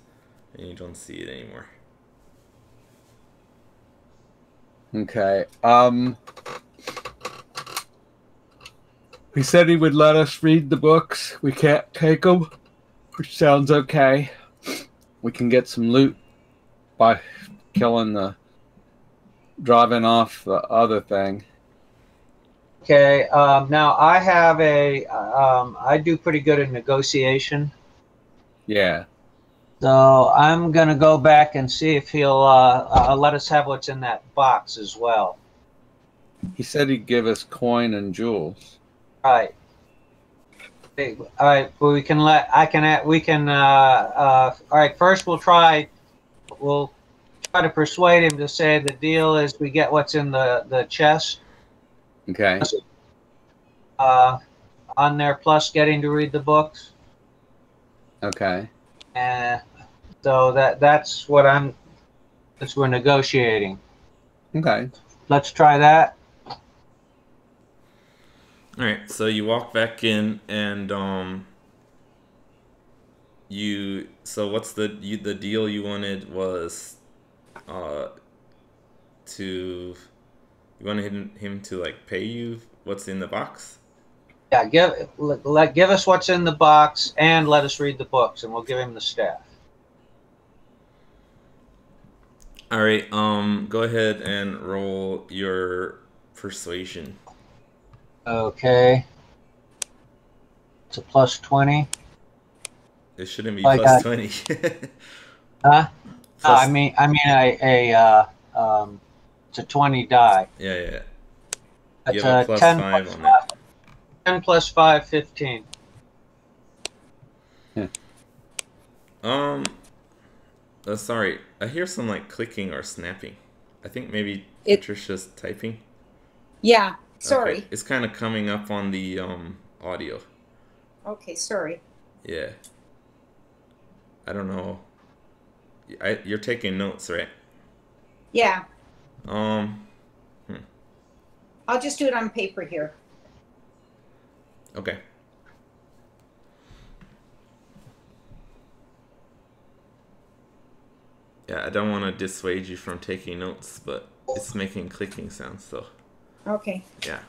and you don't see it anymore. Okay. He said he would let us read the books. We can't take them, which sounds okay. We can get some loot by driving off the other thing. Okay. Now I have I do pretty good in negotiation. Yeah. So I'm gonna go back and see if he'll let us have what's in that box as well. He said he'd give us coin and jewels. Right. Okay, all right. Well, we can let. I can. We can. All right. First, we'll try to persuade him to say the deal is we get what's in the chest. Okay. On there, plus getting to read the books. Okay. And so that's what we're negotiating. Okay. Let's try that. All right, so you walk back in, and what's the deal you wanted was, you wanted him to like pay you what's in the box? Yeah, give us what's in the box and let us read the books, and we'll give him the staff. All right, go ahead and roll your persuasion. Okay. It's a plus 20. It shouldn't be I plus got- 20. Huh? Plus- I mean, it's a 20 die. yeah. You It's have a plus 10 5 plus on it. 10 plus 5, 15. Sorry, I hear some like clicking or snapping. I think maybe It- Patricia's typing. Yeah, sorry. Okay. It's kind of coming up on the audio. Okay, sorry. Yeah. I don't know. You're taking notes, right? Yeah, Um. I'll just do it on paper here. Okay. Yeah, I don't want to dissuade you from taking notes, but it's making clicking sounds, so Okay. yeah.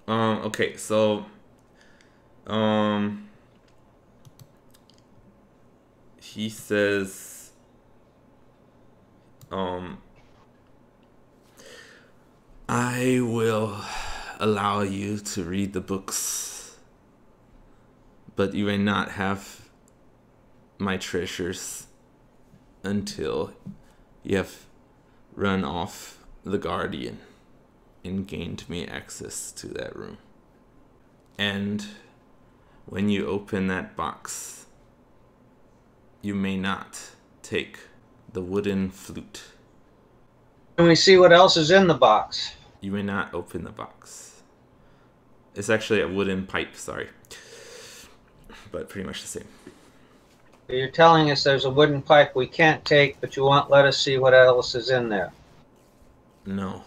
Okay, so he says I will allow you to read the books, but you may not have my treasures until you have run off the Guardian and gained me access to that room. And when you open that box, you may not take the wooden flute. Can we see what else is in the box? You may not open the box. It's actually a wooden pipe, sorry. But pretty much the same. You're telling us there's a wooden pipe we can't take, but you won't let us see what else is in there. No.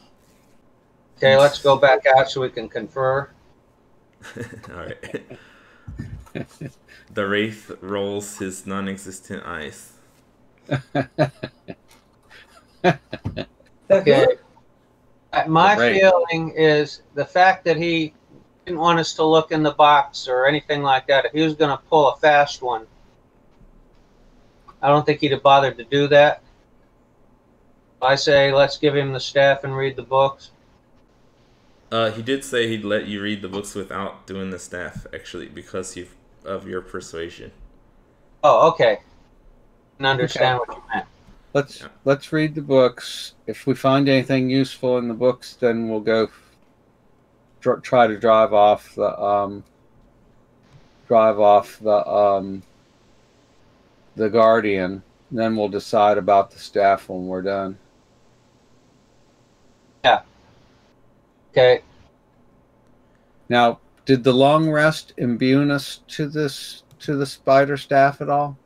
Okay, let's go back out so we can confer. Alright. The Wraith rolls his non-existent eyes. Okay. My Right. feeling is the fact that he didn't want us to look in the box or anything like that. If he was going to pull a fast one, I don't think he'd have bothered to do that. I say let's give him the staff and read the books. He did say he'd let you read the books without doing the staff, actually, because of your persuasion. Oh, okay. I can understand what you meant. Let's read the books. If we find anything useful in the books, then we'll go try to drive off the Guardian. Then we'll decide about the staff when we're done. Yeah. Okay. Now, did the long rest imbue us to the spider staff at all?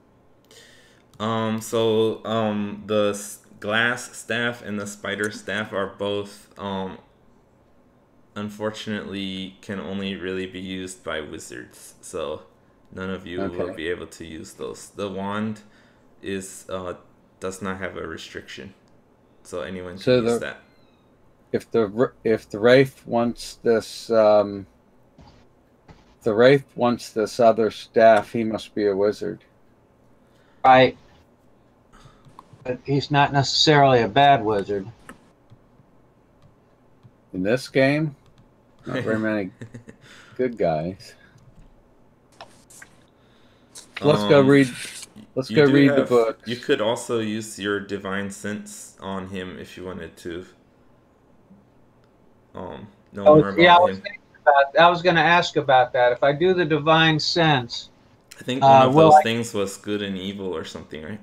The glass staff and the spider staff are both unfortunately can only really be used by wizards. So none of you will Okay. be able to use those. The wand is does not have a restriction, so anyone So can use that. if the wraith wants this the wraith wants this other staff, he must be a wizard. Right. But he's not necessarily a bad wizard. In this game, not very many good guys. Let's go read. Let's You go do read the have- books. You could also use your divine sense on him if you wanted to. Know more about Yeah, him. I was going to ask about that. If I do the divine sense, I think one of will those I- things was good and evil or something, right?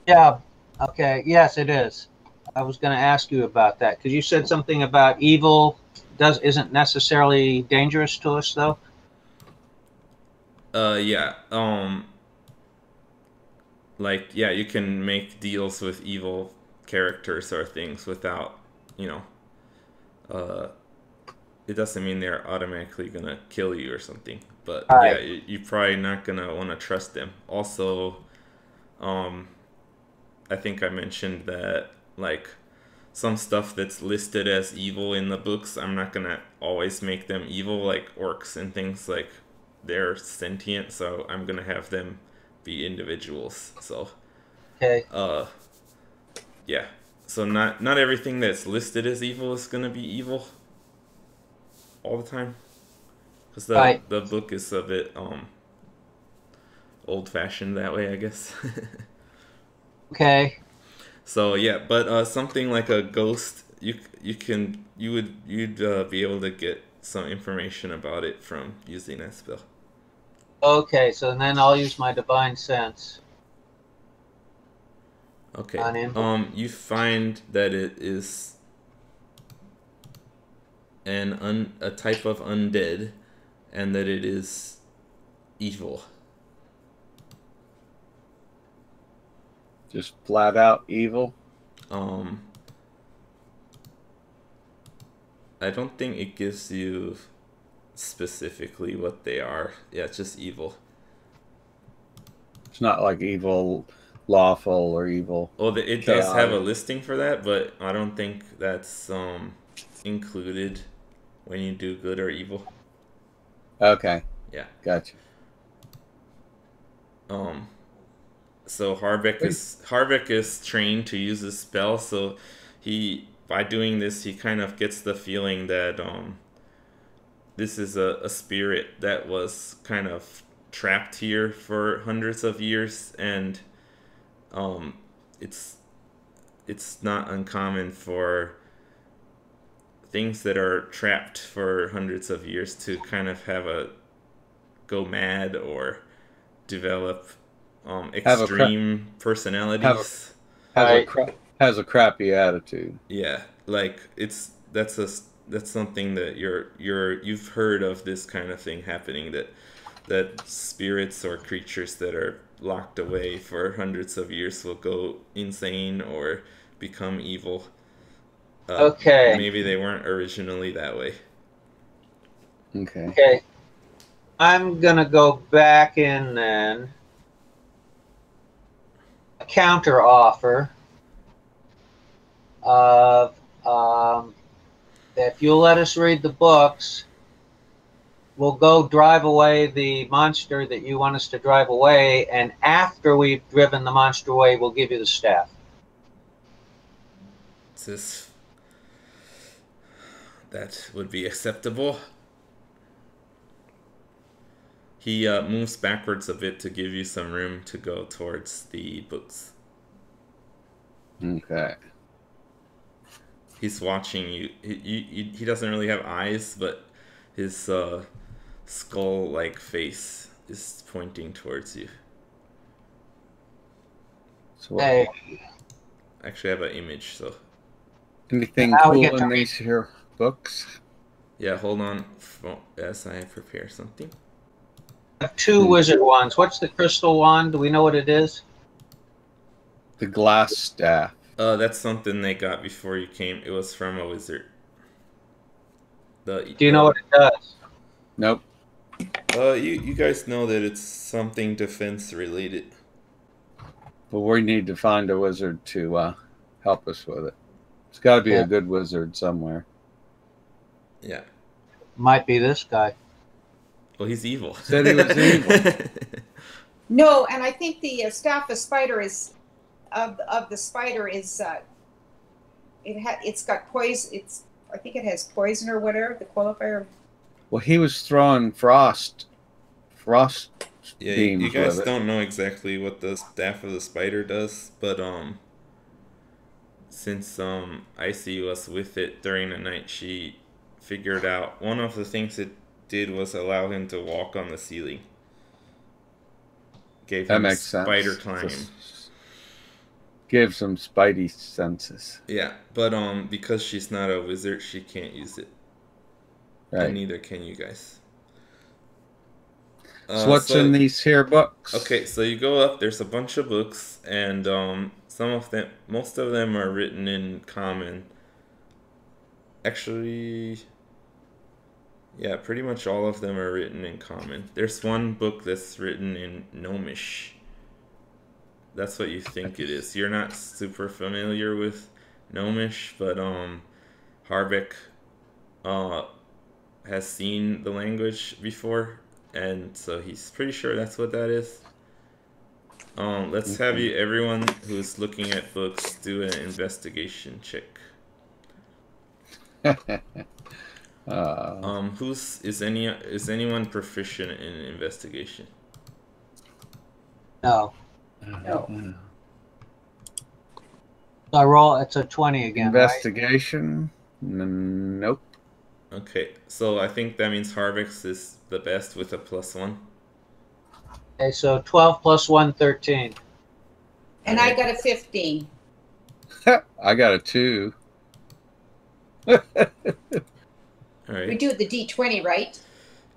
yeah, okay, yes, it is. I was going to ask you about that because you said something about evil isn't necessarily dangerous to us, though. Yeah. Like, yeah, you can make deals with evil characters or things without, it doesn't mean they're automatically gonna kill you or something. But Right. yeah, you're probably not gonna want to trust them. Also, I think I mentioned that, like, some stuff that's listed as evil in the books, I'm not gonna always make them evil, like orcs and things. Like, they're sentient, so I'm gonna have them be individuals. So Okay. yeah, so not everything that's listed as evil is gonna be evil all the time, because Right. the book is a bit old fashioned that way, I guess. Okay. So yeah, but something like a ghost, you'd be able to get some information about it from using that spell. Okay, so then I'll use my divine sense. Okay. On him. You find that it is a type of undead, and that it is evil. Just flat out evil. I don't think it gives you specifically what they are. Yeah, it's just evil. It's not like evil lawful or evil. Well, it does have a chaotic. listing for that, but I don't think that's included when you do good or evil. Okay. Yeah. Gotcha. So Harbeck is trained to use this spell, so by doing this he kind of gets the feeling that this is a spirit that was kind of trapped here for hundreds of years, and it's not uncommon for things that are trapped for hundreds of years to kind of go mad or develop extreme personalities. Has a crappy attitude. Yeah, like that's something that you've heard of, this kind of thing happening, that spirits or creatures that are locked away for hundreds of years will go insane or become evil. Okay. Maybe they weren't originally that way. Okay. Okay. I'm gonna go back in then. A counter offer of if you'll let us read the books, we'll go drive away the monster that you want us to drive away, and after we've driven the monster away, we'll give you the staff. That would be acceptable. He moves backwards a bit to give you some room to go towards the books. Okay. He's watching you. He doesn't really have eyes, but his skull-like face is pointing towards you. So what, Hey, Actually, I have an image, so anything Now we cool get to in read. these here books? yeah. Hold on, as I prepare something. I have two wizard wands. What's the crystal wand? Do we know what it is? The glass staff. That's something they got before you came. It was from a wizard. Do you know what it does? Nope. You guys know that it's something defense related. But we need to find a wizard to help us with it. It's got to be Yeah. a good wizard somewhere. Yeah. Might be this guy. Well, he's evil. Said he was evil. No, and I think the staff of spider is of the spider is it's got poison. I think it has poison or whatever. The qualifier. Well, he was throwing frost Yeah, beams you guys with it. don't know exactly what the staff of the spider does, but since Icy was with it during the night, she figured out one of the things it did was allow him to walk on the ceiling. Gave That him makes spider sense. climb. Give some spidey senses. Yeah, but because she's not a wizard, she can't use it. Right. And neither can you guys. So what's in these here books? Okay, so you go up. There's a bunch of books, and most of them are written in common. Actually, yeah, pretty much all of them are written in common. There's one book that's written in Gnomish. That's what you think it is. You're not super familiar with Gnomish, but Harbeck has seen the language before, and so he's pretty sure that's what that is. Let's have everyone who's looking at books do an investigation check. Is anyone proficient in investigation? No. No. I roll. It's a 20 again. Right? Investigation? Nope. Okay, so I think that means Harbeck's is the best with a +1. Okay, so 12 plus 1, 13. And I got a 15. I got a 2. All We right. do the D20, right?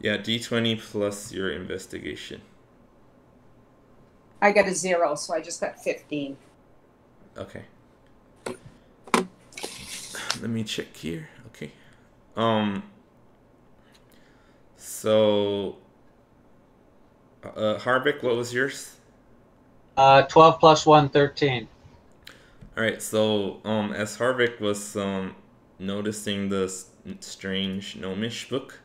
Yeah, D20 plus your investigation. I got a 0, so I just got 15. Okay. Let me check here. Okay. So Harbeck, what was yours? 12 plus 1, 13. All right. So as Harbeck was noticing the strange Gnomish book,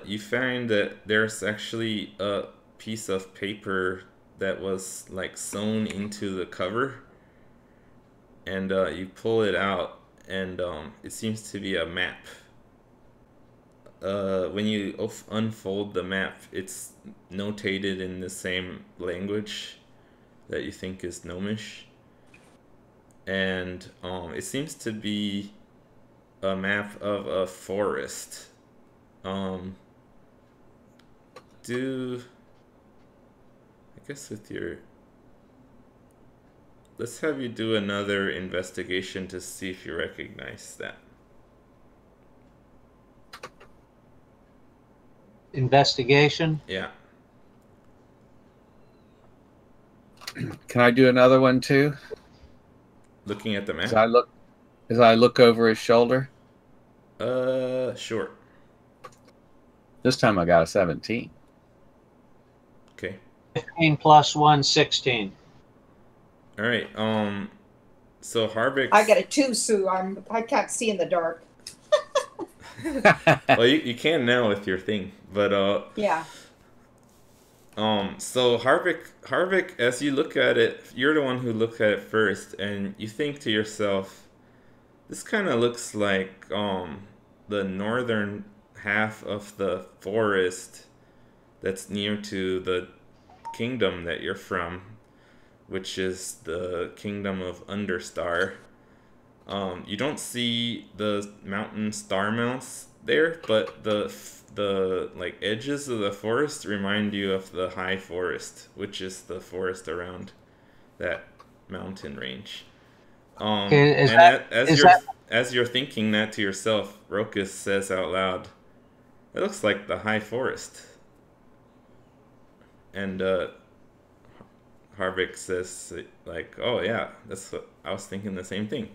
you find that there's actually a piece of paper that was like sewn into the cover, and you pull it out, and it seems to be a map. When you unfold the map, it's notated in the same language that you think is Gnomish, and it seems to be a map of a forest. I guess with your... Let's have you do another investigation to see if you recognize that. Investigation. Yeah. Can I do another one too? Looking at the map? As I look over his shoulder. Sure. This time I got a 17. Okay. 15 plus 1, 16. All right. So Harbeck. I got a 2, so I can't see in the dark. Well, you can now with your thing, but Yeah. So Harbeck, as you look at it, you're the one who looked at it first, and you think to yourself, this kind of looks like the northern half of the forest that's near to the kingdom that you're from, which is the kingdom of Understar. You don't see the mountain star mounts there, but the like edges of the forest remind you of the high forest, which is the forest around that mountain range. Okay, As you're thinking that to yourself, Rokus says out loud, "It looks like the high forest." And Harvick says, like, "Oh yeah, that's what I was thinking. The same thing."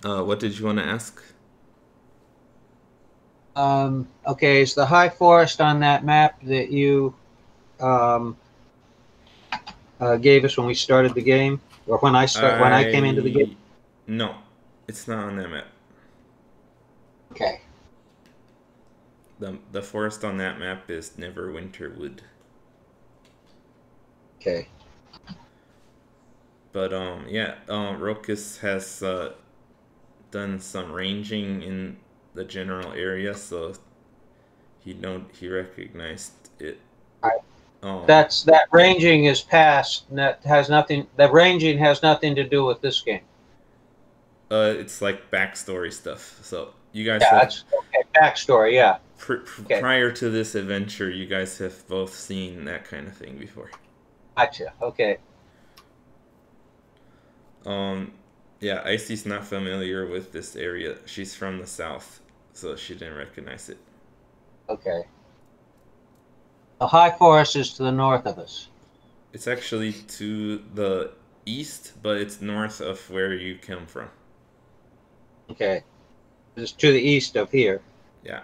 What did you want to ask? Okay, is the high forest on that map that you gave us when we started the game, or when I came into the game? No, it's not on that map. Okay. The forest on that map is Neverwinter Wood. Okay. But Rokus has done some ranging in the general area, so he recognized it. That ranging is past. That has nothing. The ranging has nothing to do with this game. It's like backstory stuff. So you guys that's okay. Backstory, yeah. Okay. Prior to this adventure, you guys have both seen that kind of thing before. Gotcha. Okay. Yeah, Icy's not familiar with this area. She's from the south, so she didn't recognize it. Okay. The high forest is to the north of us. It's actually to the east, but it's north of where you come from. Okay. It's to the east of here. Yeah.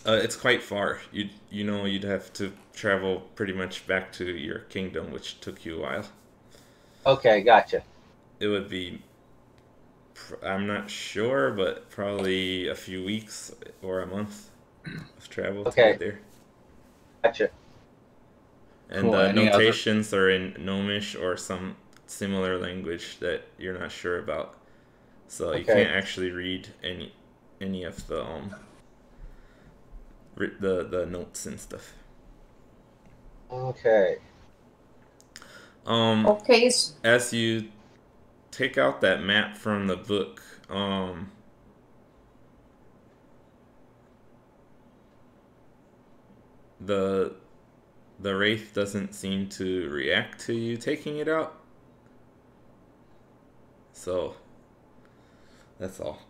It's quite far. You'd have to travel pretty much back to your kingdom, which took you a while. Okay, gotcha. It would be, I'm not sure, but probably a few weeks or a month of travel to get there. Gotcha. And cool. The notations are in Gnomish or some similar language that you're not sure about, so you can't actually read any of the notes and stuff. Okay. Okay. As you take out that map from the book, the wraith doesn't seem to react to you taking it out. So that's all.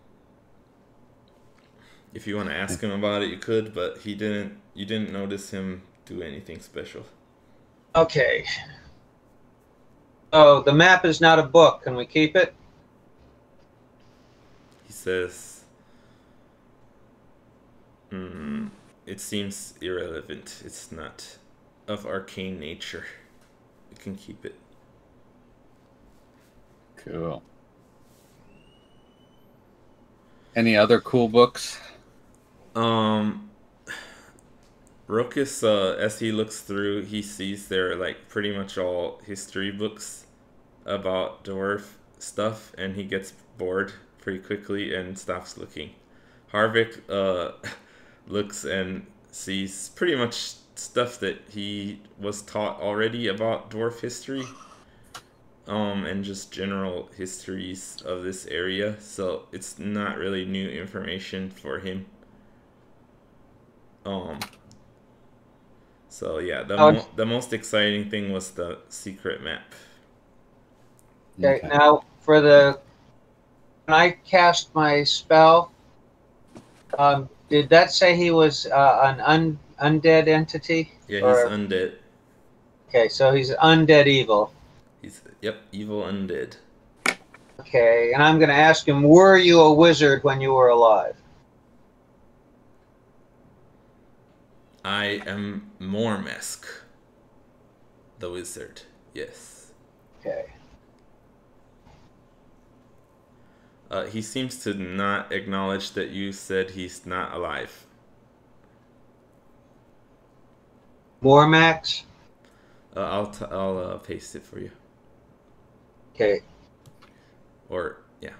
If you want to ask him about it, you could, but you didn't notice him do anything special. Okay. Oh, the map is not a book. Can we keep it? He says, it seems irrelevant. It's not of arcane nature. You can keep it. Cool. Any other cool books? Rokus, as he looks through, he sees they're like pretty much all history books about dwarf stuff, and he gets bored pretty quickly and stops looking. Harvick looks and sees pretty much stuff that he was taught already about dwarf history, and just general histories of this area, so it's not really new information for him. So yeah, the most exciting thing was the secret map. Okay. Now when I cast my spell, did that say he was an undead entity? Yeah, he's undead. Okay, so he's undead evil. Yep, evil undead. Okay, and I'm going to ask him, were you a wizard when you were alive? I am Mormesk, the wizard. Yes. Okay. He seems to not acknowledge that you said he's not alive. Mormax? I'll paste it for you. Okay. Or yeah.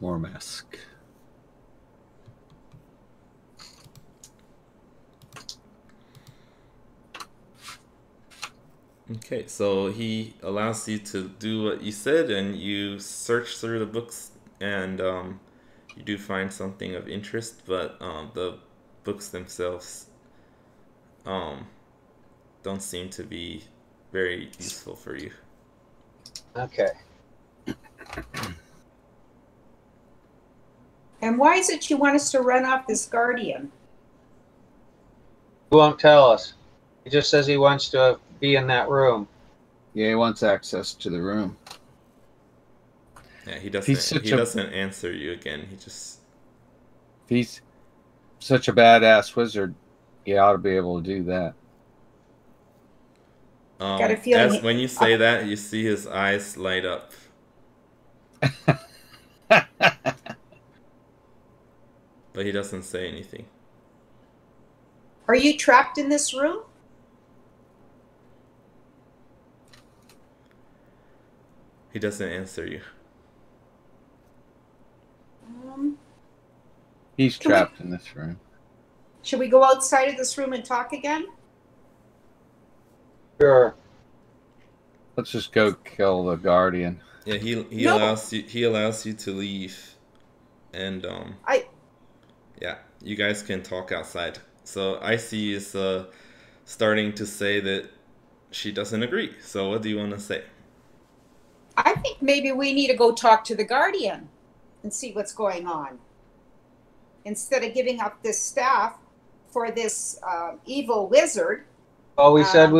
Mormask. Okay, so he allows you to do what you said, and you search through the books, and you do find something of interest, but the books themselves um, don't seem to be very useful for you. Okay. And why is it you want us to run off this guardian? He won't tell us. He just says he wants to be in that room. Yeah, he wants access to the room. Yeah, he He's doesn't. such He a- doesn't answer you again. He just. If he's such a badass wizard, he ought to be able to do that. Got a feeling As when you say that, you see his eyes light up. But he doesn't say anything. Are you trapped in this room? He doesn't answer you. He's Can we- trapped in this room. Should we go outside of this room and talk again? Sure. Let's just go kill the guardian. Yeah, he No. allows you to leave, and yeah, you guys can talk outside. So Icy is starting to say that she doesn't agree. So what do you want to say? I think maybe we need to go talk to the guardian and see what's going on. Instead of giving up this staff for this evil wizard. Well, we said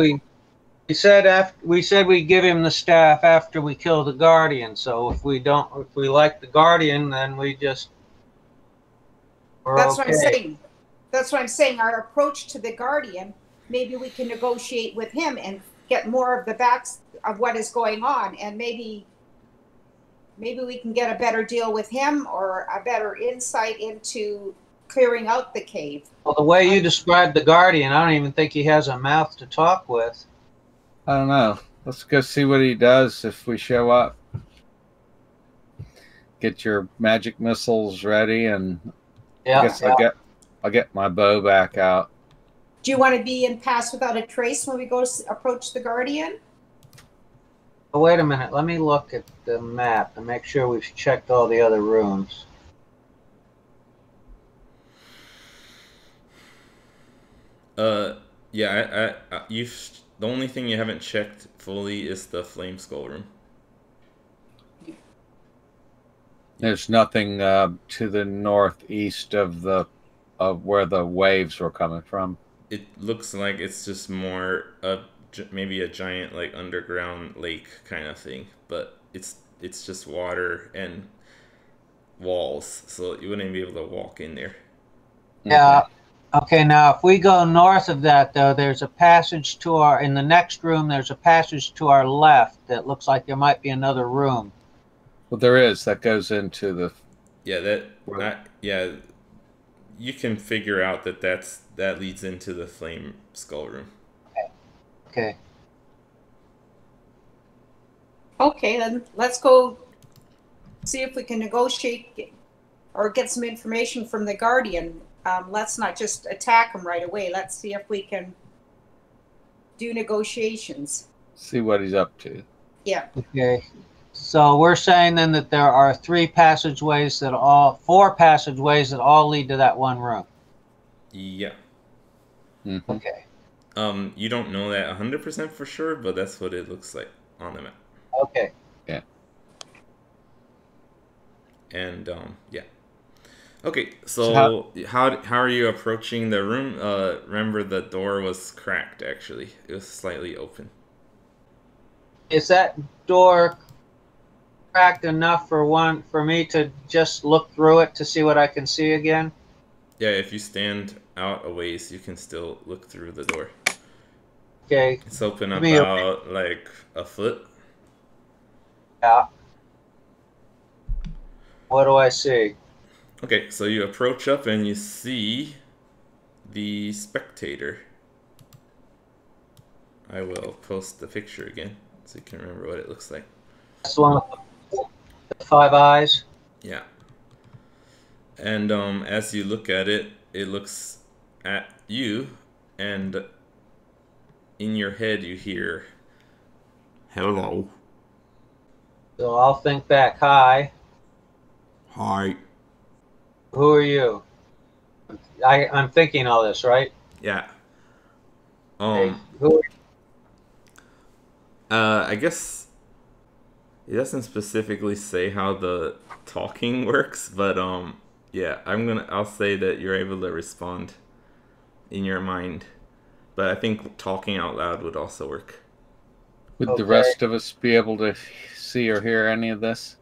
we said we give him the staff after we kill the guardian. So if we like the guardian, then we're That's okay. what I'm saying. That's what I'm saying. Our approach to the guardian, maybe we can negotiate with him and get more of the backs of what is going on, and maybe we can get a better deal with him or a better insight into clearing out the cave. Well, the way you described the guardian, I don't even think he has a mouth to talk with. I don't know. Let's go see what he does if we show up. Get your magic missiles ready, and Yeah. I guess I'll get my bow back out. Do you want to be in Pass Without a Trace when we go approach the guardian? Oh, wait a minute. Let me look at the map and make sure we've checked all the other rooms. Yeah, the only thing you haven't checked fully is the Flame Skull room. There's nothing to the northeast of where the waves were coming from. It looks like it's just more maybe a giant like underground lake kind of thing, but it's just water and walls, so you wouldn't be able to walk in there. Yeah. Okay, now if we go north of that, though, there's a passage in the next room, there's a passage to our left that looks like there might be another room. Well, there is. That goes into the... Yeah, you can figure out that leads into the Flame Skull room. Okay. Okay, then let's go see if we can negotiate or get some information from the guardian. Let's not just attack him right away. Let's see if we can do negotiations. See what he's up to. Yeah. Okay. So we're saying then that there are four passageways that all lead to that one room. Yeah. Mm-hmm. Okay. You don't know that 100% for sure, but that's what it looks like on the map. Okay. Yeah. And yeah. Okay, so how are you approaching the room? Remember the door was cracked. Actually, it was slightly open. Is that door cracked enough for me to just look through it to see what I can see again? Yeah, if you stand out a ways, you can still look through the door. Okay. It's open about like a foot. Yeah. What do I see? Okay, so you approach up and you see the spectator. I will post the picture again so you can remember what it looks like. That's the one with the 5 eyes. Yeah. And as you look at it, it looks at you, and in your head you hear, Hello. So I'll think back. Hi. Hi. Who are you? I'm thinking all this, right? Yeah. Hey, who? I guess it doesn't specifically say how the talking works, but yeah, I'll say that you're able to respond in your mind. But I think talking out loud would also work. Would the Okay. rest of us be able to see or hear any of this?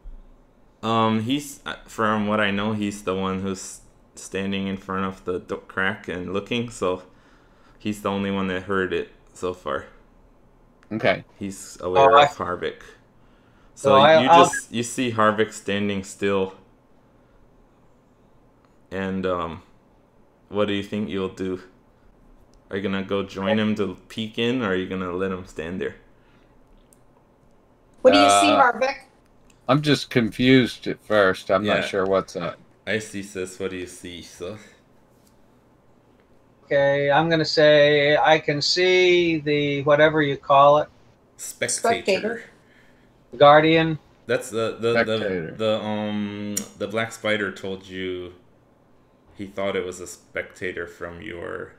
He's from what I know, he's the one who's standing in front of the crack and looking, so he's the only one that heard it so far. Okay. He's aware of Harvick. So you see Harvick standing still. And what do you think you'll do? Are you gonna go join him to peek in, or are you gonna let him stand there? What do you see, Harvick? I'm just confused at first. I'm Yeah. not sure what's up. Icy says, "What do you see?" So Okay, I'm gonna say I can see the whatever you call it, spectator. guardian. That's Spectator. the black spider told you he thought it was a spectator from your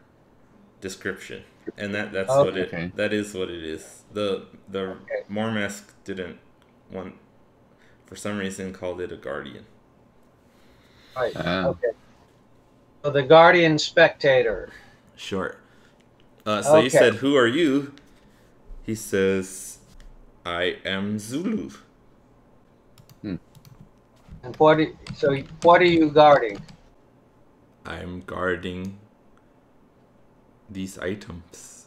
description, and that's what it Okay. that is what it is. The Mormask didn't want, for some reason, called it a guardian. Right. Ah. Okay. So the guardian spectator. Sure. So you Okay. said, "Who are you?" He says, "I am Xulu." And what are you guarding? I'm guarding these items.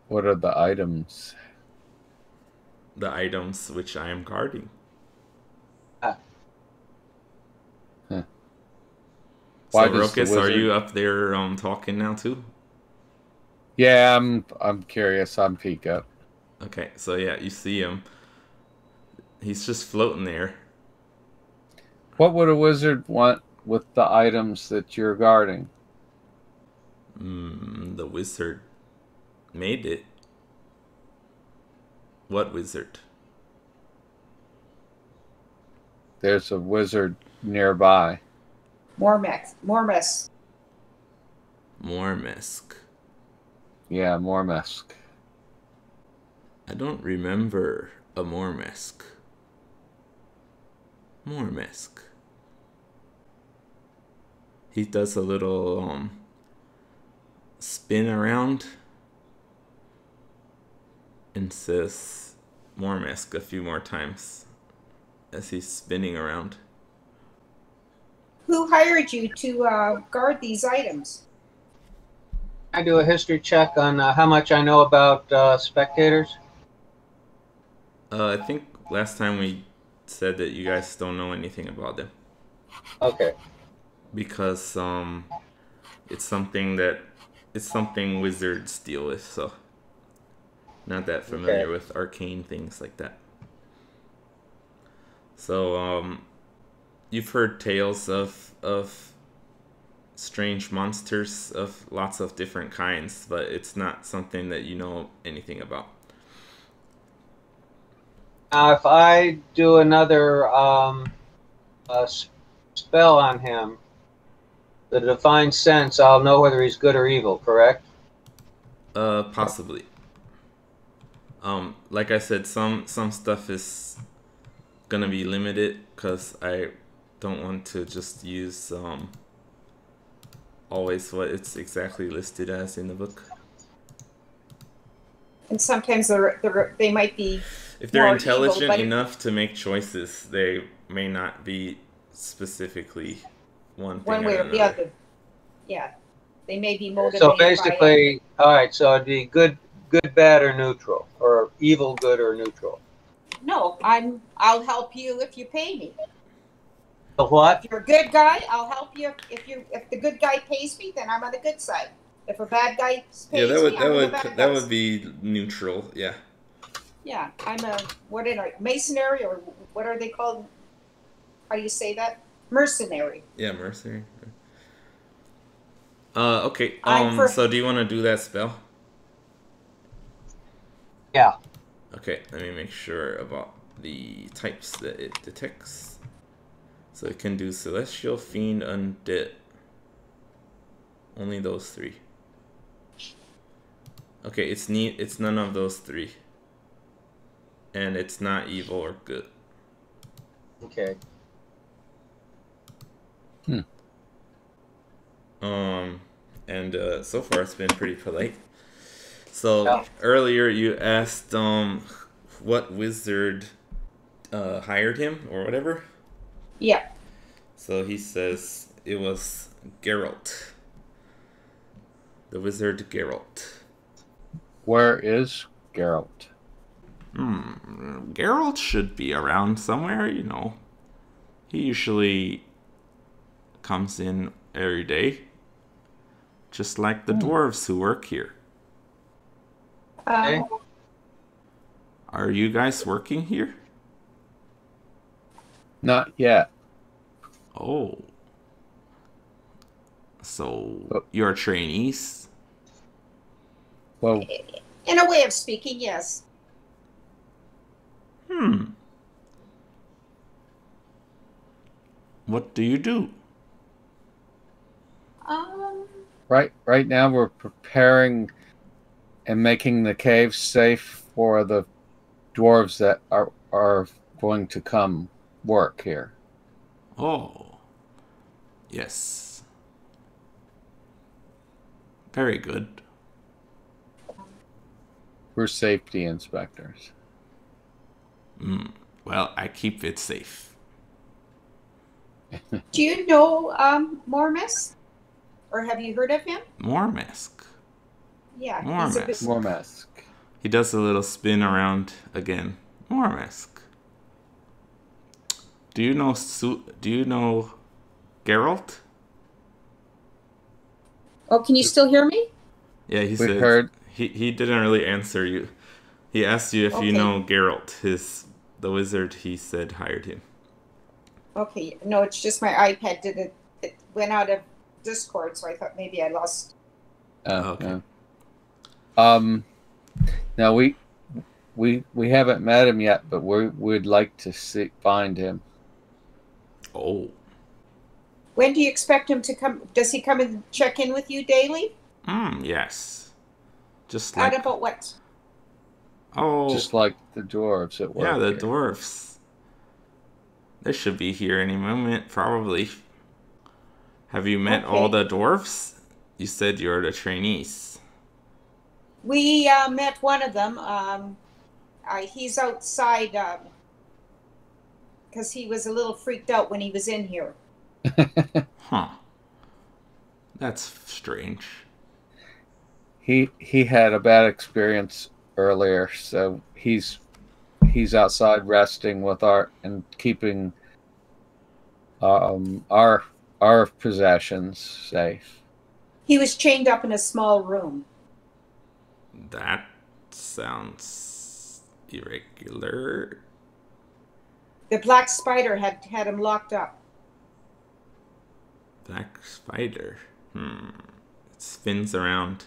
What are the items? The items which I am guarding. Why So, does the Rokus, are wizard- you up there talking now too? Yeah, I'm curious. I'm peek up. Okay, so yeah, you see him. He's just floating there. What would a wizard want with the items that you're guarding? The wizard made it. What wizard? There's a wizard nearby. Mormask. Mormask. Yeah, Mormask. I don't remember a Mormask. Mormask. He does a little spin around and says Mormask a few more times as he's spinning around. Who hired you to guard these items? I do a history check on how much I know about spectators. I think last time we said that you guys don't know anything about them. Okay. Because it's something wizards deal with, so not that familiar with arcane things like that. So you've heard tales of strange monsters of lots of different kinds, but it's not something that you know anything about. Now, if I do another spell on him, the divine sense, I'll know whether he's good or evil. Correct? Possibly. Like I said, some stuff is gonna be limited because I don't want to just use always what it's exactly listed as in the book. And sometimes they might be. If they're more intelligent evil, enough to make choices, they may not be specifically one thing way or or the another. other. Yeah, they may be motivated. So basically, all right. So it'd be good, bad, or neutral, or evil, good, or neutral. No, I'll help you if you pay me. The what? If you're a good guy, I'll help you. If the good guy pays me, then I'm on the good side. If a bad guy pays me, I'm on the bad that guy. would be neutral. Yeah. Yeah, I'm a masonry, or what are they called? How do you say that? Mercenary. Yeah, mercenary. Okay. I'm for- So do you want to do that spell? Yeah. Okay, let me make sure about the types that it detects. So it can do celestial, fiend, undead. Only those three. Okay, it's none of those three. And it's not evil or good. Okay. And so far it's been pretty polite. So Yeah. earlier you asked what wizard hired him or whatever. Yeah. So he says it was Geralt. The wizard Geralt. Where is Geralt? Geralt should be around somewhere, you know. He usually comes in every day. Just like the dwarves who work here. Okay. Are you guys working here? Not yet. Oh. So you're trainees? Well, In a way of speaking, yes. What do you do? right now we're preparing and making the cave safe for the dwarves that are going to come work here. Oh. Yes. Very good. We're safety inspectors. Well, I keep it safe. Do you know Mormis? Or have you heard of him? Mormask. Yeah. Mormis. He's a More mask. He does a little spin around again. Mormask. Do you know Geralt? Oh, can you still hear me? Yeah, he We said heard. he didn't really answer you. He asked you if you Okay. know Geralt, the wizard he said hired him. Okay. No, it's just my iPad it went out of Discord, so I thought maybe I lost. Okay. Yeah. Now we haven't met him yet, but we'd like to find him. Oh. When do you expect him to come? Does he come and check in with you daily? Yes. Just like At about what? Oh, Just like the dwarves at work. yeah, the here. dwarfs. They should be here any moment, probably. Have you met all Okay. the dwarfs? You said you're the trainees. We met one of them. He's outside because he was a little freaked out when he was in here. Huh. That's strange. He had a bad experience earlier, so he's outside resting with Art and keeping our possessions safe. He was chained up in a small room. That sounds irregular. The black spider had him locked up. Black spider. It spins around.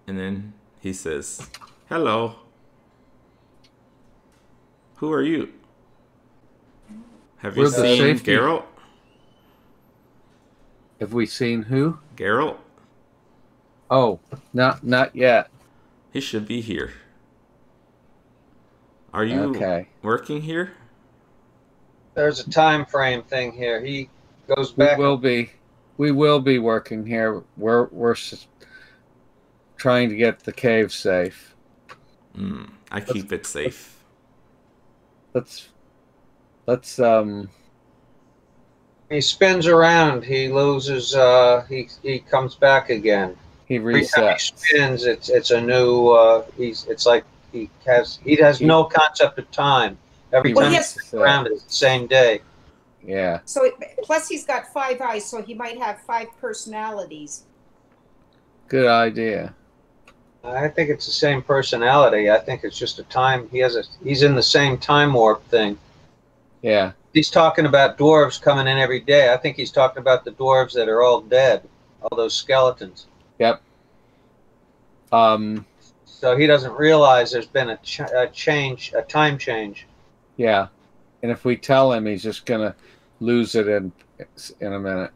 And then he says, "Hello. Who are you? Have you We're the seen safety- Geralt? Have we seen who? Geralt? Oh, not yet. He should be here. Are you Okay. working here? There's a time frame thing here. He goes We back. will be working here. We're trying to get the cave safe. I keep it safe. Let's He spins around. He loses. He comes back again. he Every time he resets. spins, it's a new. It's like he has no concept of time. Every He Well, time he yes. spins around, it's the same day. Yeah. So plus he's got 5 eyes, so he might have 5 personalities. Good idea. I think it's the same personality. I think it's just a time. He's in the same time warp thing. Yeah. He's talking about dwarves coming in every day. I think he's talking about the dwarves that are all dead, all those skeletons. Yep. So So he doesn't realize there's been a time change. Yeah. And if we tell him, he's just going to lose it in a minute.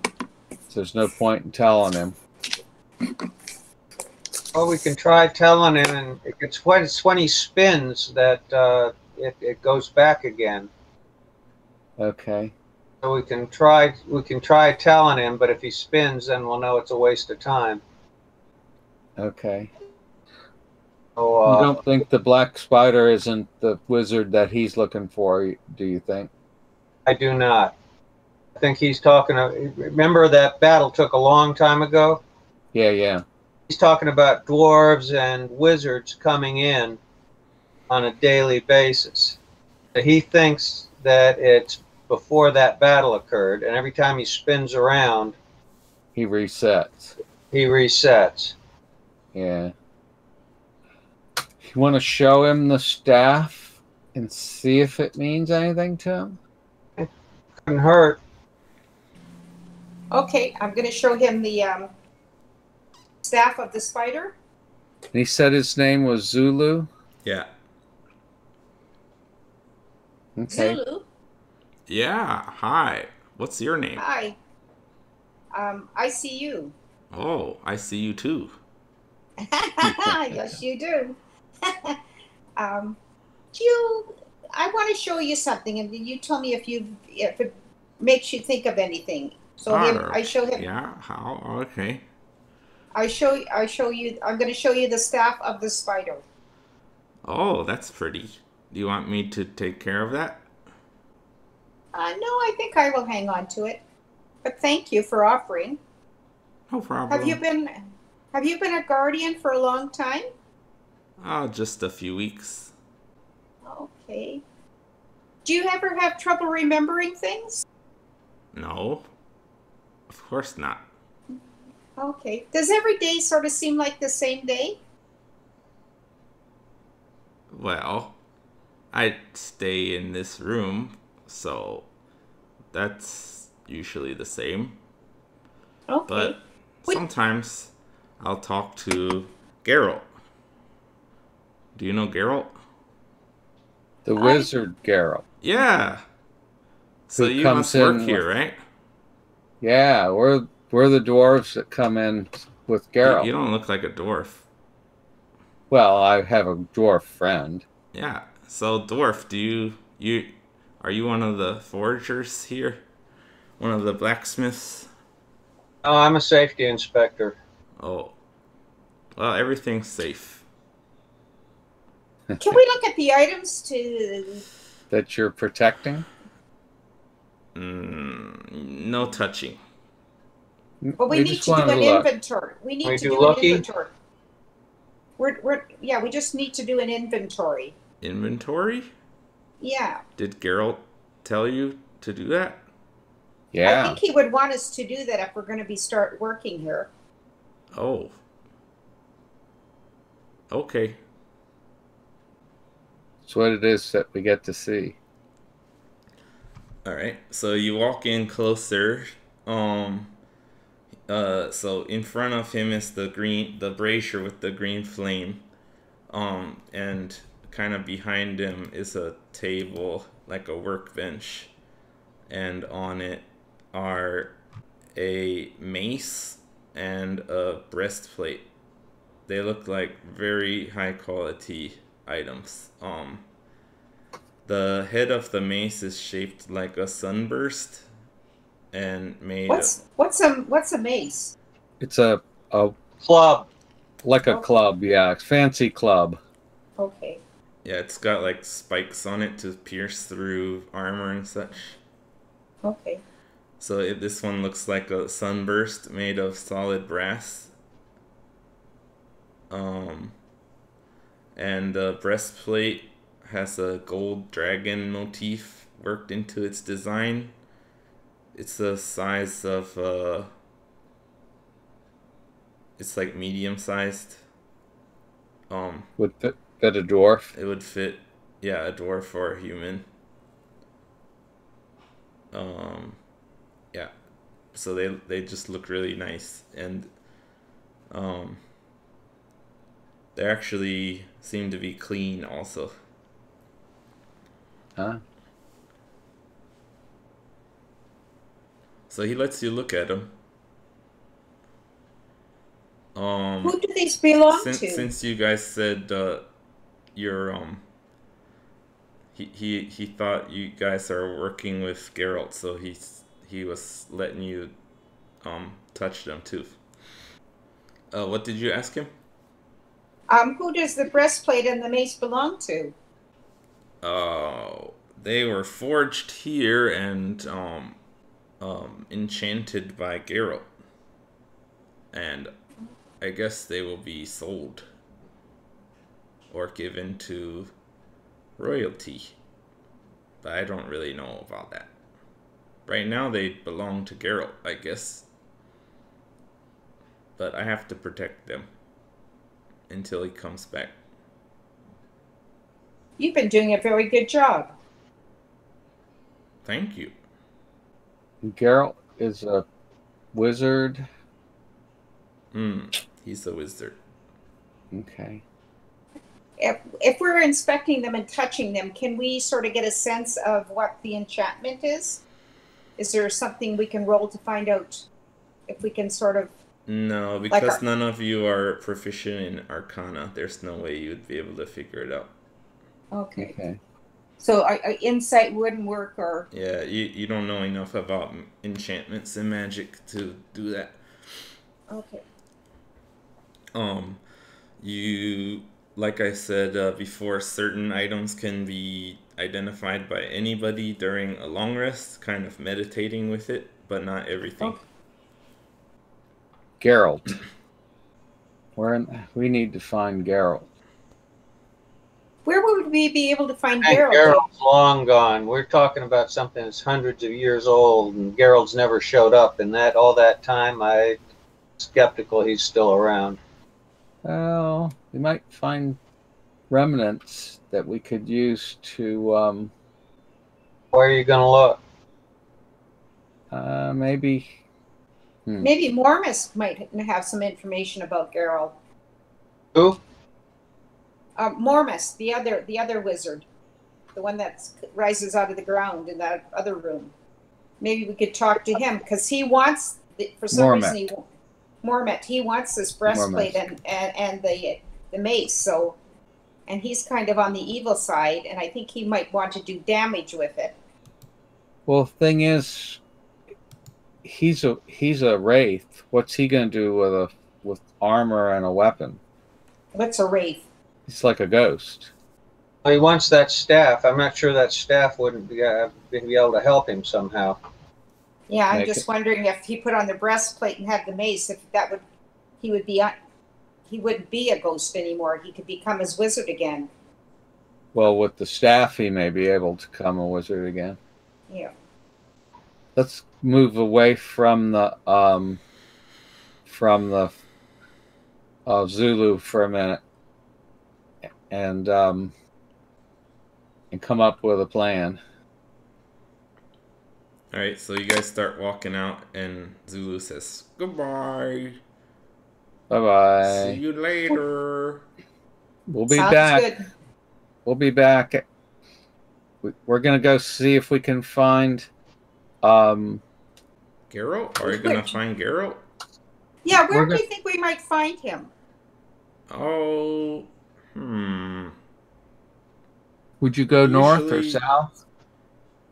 So there's no point in telling him. Well, we can try telling him, and it's when he spins that it goes back again. Okay. So we can try telling him, but if he spins, then we'll know it's a waste of time. Okay. So, You don't think the black spider isn't the wizard that he's looking for, do you think? I do not. I think he's talking. Remember that battle took a long time ago? Yeah, yeah. He's talking about dwarves and wizards coming in on a daily basis. He thinks that it's before that battle occurred, and every time he spins around, He resets. he resets. Yeah. You want to show him the staff and see if it means anything to him? Couldn't hurt. Okay, I'm going to show him the staff of the spider. And he said his name was Xulu? Yeah. Okay. Xulu. Yeah. Hi. What's your name? Hi. I see you. Oh, I see you too. Yes, you do. I want to show you something, and you tell me if it makes you think of anything. So I show him. Yeah. How? Okay. I show you. I'm going to show you the staff of the spider. Oh, that's pretty. Do you want me to take care of that? No, I think I will hang on to it. But thank you for offering. No problem. Have you been a guardian for a long time? Just a few weeks. Okay. Do you ever have trouble remembering things? No. Of course not. Okay. Does every day sort of seem like the same day? Well, I stay in this room, so that's usually the same. Okay. But sometimes I'll talk to Geralt. Do you know Geralt? The wizard Geralt. Yeah. So Who you comes must work in here, right? Yeah, we're the dwarves that come in with Geralt. You don't look like a dwarf. Well, I have a dwarf friend. Yeah. So dwarf, are you one of the foragers here? One of the blacksmiths? Oh, I'm a safety inspector. Oh. Well, everything's safe. Can we look at the items to... That you're protecting? No touching. Well, we need to do an inventory. We need to do an inventory. We just need to do an inventory. Inventory? Yeah. Did Geralt tell you to do that? Yeah. I think he would want us to do that if we're going to start working here. Oh. Okay. It's what it is that we get to see. All right. So you walk in closer. So in front of him is the brazier with the green flame. And kind of behind him is a table, like a workbench. And on it are a mace and a breastplate. They look like very high quality items. The head of the mace is shaped like a sunburst and made what's a mace? It's a club. Like a club, yeah. It's fancy club. Okay. Yeah, it's got like spikes on it to pierce through armor and such. Okay. So this one looks like a sunburst made of solid brass. And the breastplate has a gold dragon motif worked into its design. It's the size of it's like medium sized. Would fit a dwarf? It would fit, yeah, a dwarf or a human. Yeah. So they just look really nice, and they actually seem to be clean also. Huh? So he lets you look at them. Who do these belong to? Since you guys said you're he thought you guys are working with Geralt, so he was letting you touch them too. What did you ask him? Who does the breastplate and the mace belong to? Oh, they were forged here and enchanted by Geralt, and I guess they will be sold or given to royalty, but I don't really know about that. Right now they belong to Geralt, I guess, but I have to protect them until he comes back. You've been doing a very good job. Thank you. Geralt is a wizard. He's a wizard. Okay. If we're inspecting them and touching them, can we sort of get a sense of what the enchantment is? Is there something we can roll to find out if we can sort of... No, because none of you are proficient in Arcana. There's no way you would be able to figure it out. Okay. So our insight wouldn't work, or... Yeah, you don't know enough about enchantments and magic to do that. Okay. You, like I said before, certain items can be identified by anybody during a long rest, kind of meditating with it, but not everything. Okay. Geralt. We need to find Geralt. Where would we be able to find And Geralt? Geralt's long gone. We're talking about something that's hundreds of years old, and Geralt's never showed up. And all that time, I'm skeptical he's still around. Well, we might find remnants that we could use to Where are you going to look? maybe. Maybe Mormus might have some information about Geralt. Who? Mormus, the other wizard, the one that rises out of the ground in that other room. Maybe we could talk to him because he wants, for some reason, Mormet. He wants this breastplate and the mace. So, and he's kind of on the evil side, and I think he might want to do damage with it. Well, the thing is, he's a wraith. What's he going to do with armor and a weapon? What's a wraith? He's like a ghost. Well, he wants that staff. I'm not sure that staff wouldn't be able to help him somehow. Yeah, I'm just wondering if he put on the breastplate and had the mace, if that would, he wouldn't be a ghost anymore. He could become his wizard again. Well, with the staff, he may be able to become a wizard again. Yeah. Let's move away from the Xulu for a minute, and come up with a plan. Alright, so you guys start walking out, and Xulu says, "Goodbye. Bye-bye. See you later." We'll be Sounds back. good. We'll be back. We're going to go see if we can find... Geralt? Are you going to find Geralt? Yeah, where do you think we might find him? Oh, Would you go north or Usually- south?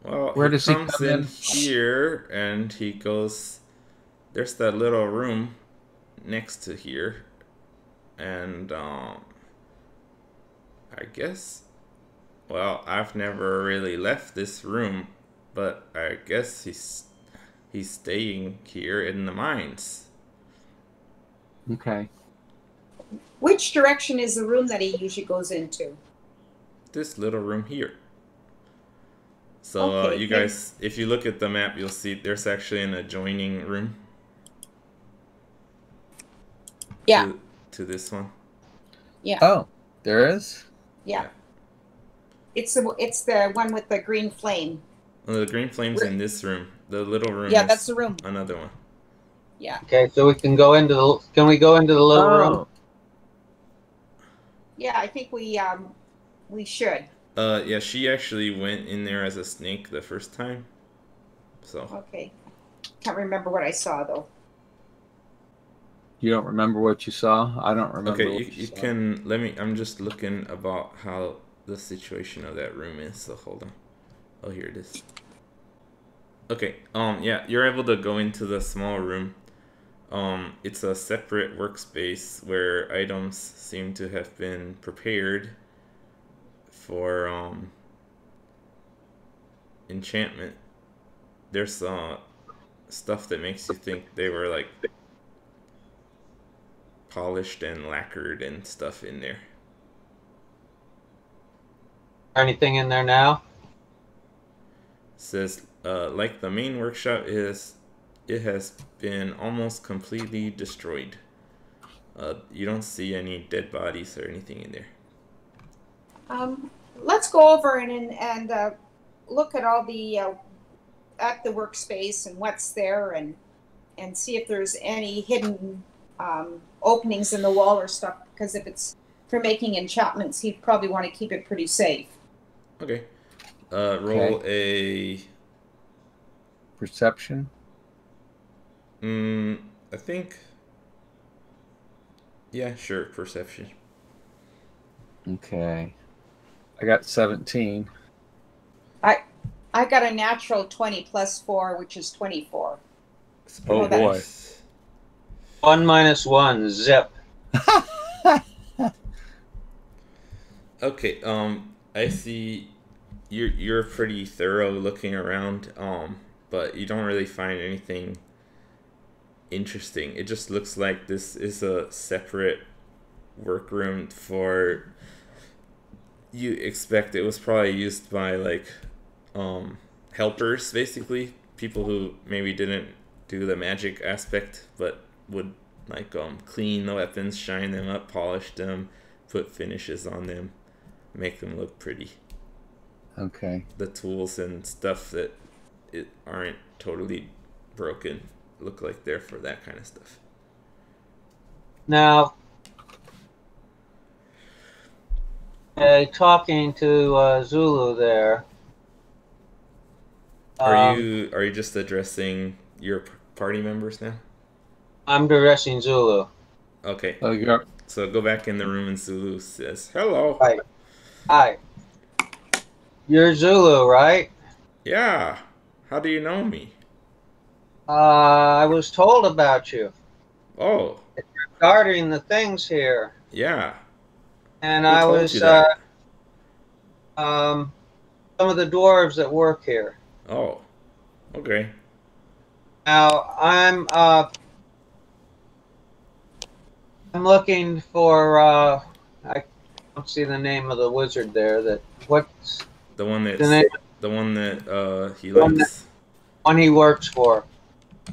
Well, Where he does he comes come in in? here, and he goes... There's that little room next to here. And, I guess... Well, I've never really left this room, but I guess he's staying here in the mines. Okay. Which direction is the room that he usually goes into? This little room here. So, Okay, you guys, if you look at the map, you'll see there's actually an adjoining room. Yeah. To this one. Yeah. Oh, there is? Yeah. It's the one with the green flame. Well, the green flame's in this room. The little room. Yeah, is that's the room. Another one. Yeah. Okay, so we can go into the. Can we go into the little room? Yeah, I think we should. Yeah, she actually went in there as a snake the first time. So. Okay. Can't remember what I saw though. You don't remember what you saw? I don't remember Okay, what you saw. can let me. I'm just looking about how the situation of that room is. So hold on. Oh, here it is. Okay. Yeah, you're able to go into the small room. It's a separate workspace where items seem to have been prepared for enchantment. There's stuff that makes you think they were like polished and lacquered and stuff in there. Anything in there now? Says like the main workshop it has been almost completely destroyed. You don't see any dead bodies or anything in there. Let's go over and look at all the at the workspace and what's there, and see if there's any hidden openings in the wall or stuff. Because if it's for making enchantments, he'd probably want to keep it pretty safe. Okay. Roll a perception. I think. Yeah, sure, perception. Okay. I got 17. I got a natural 20 plus 4, which is 24. Oh boy. 1 minus 1, zip. Okay, I see you're pretty thorough looking around, but you don't really find anything interesting. It just looks like this is a separate workroom for, you expect it was probably used by like helpers, basically people who maybe didn't do the magic aspect but would like clean the weapons, shine them up, polish them, put finishes on them, make them look pretty. Okay. The tools and stuff that aren't totally broken look like they're for that kind of stuff. Now, talking to Zulu there. Are you just addressing your party members now? I'm addressing Zulu. Okay. Oh, you're... So go back in the room and Zulu says, "Hello." Hi. Hi. You're Zulu, right? Yeah. How do you know me? I was told about you. Oh. Guarding the things here. Yeah. And Who I told was you that? some of the dwarves that work here. Oh. Okay. Now I'm looking for I don't see the name of the wizard there. What's The one that the name? The one that he One likes. One he works for.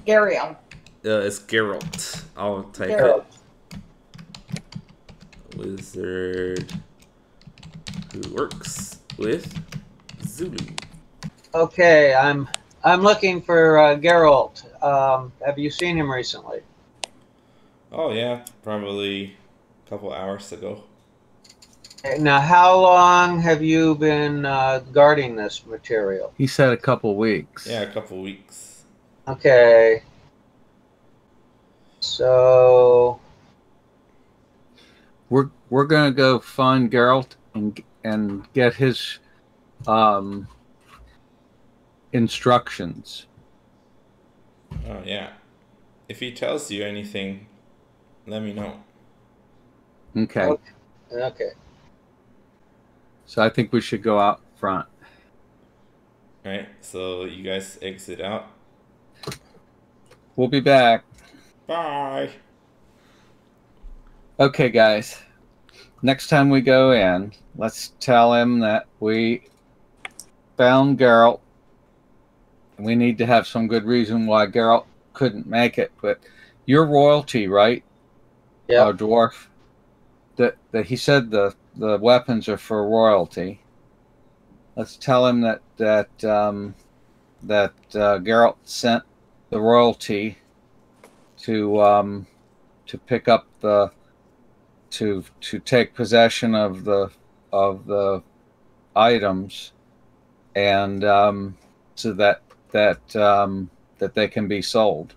Gariel. It's Geralt. I'll type Geralt. it. Wizard who works with Zulu. Okay, I'm looking for Geralt. Have you seen him recently? Oh yeah, probably a couple hours ago. Now, how long have you been guarding this material? He said a couple weeks. Yeah, a couple weeks. Okay. So we're gonna go find Geralt and get his instructions. Oh yeah. If he tells you anything, let me know. Okay. Okay. So I think we should go out front. Alright, so you guys exit out. We'll be back. Bye. Okay, guys. Next time we go in, let's tell him that we found Geralt. We need to have some good reason why Geralt couldn't make it. But you're royalty, right? Yeah. Dwarf. That he said the weapons are for royalty. Let's tell him that Geralt sent the royalty to pick up the to take possession of the items, and so that they can be sold.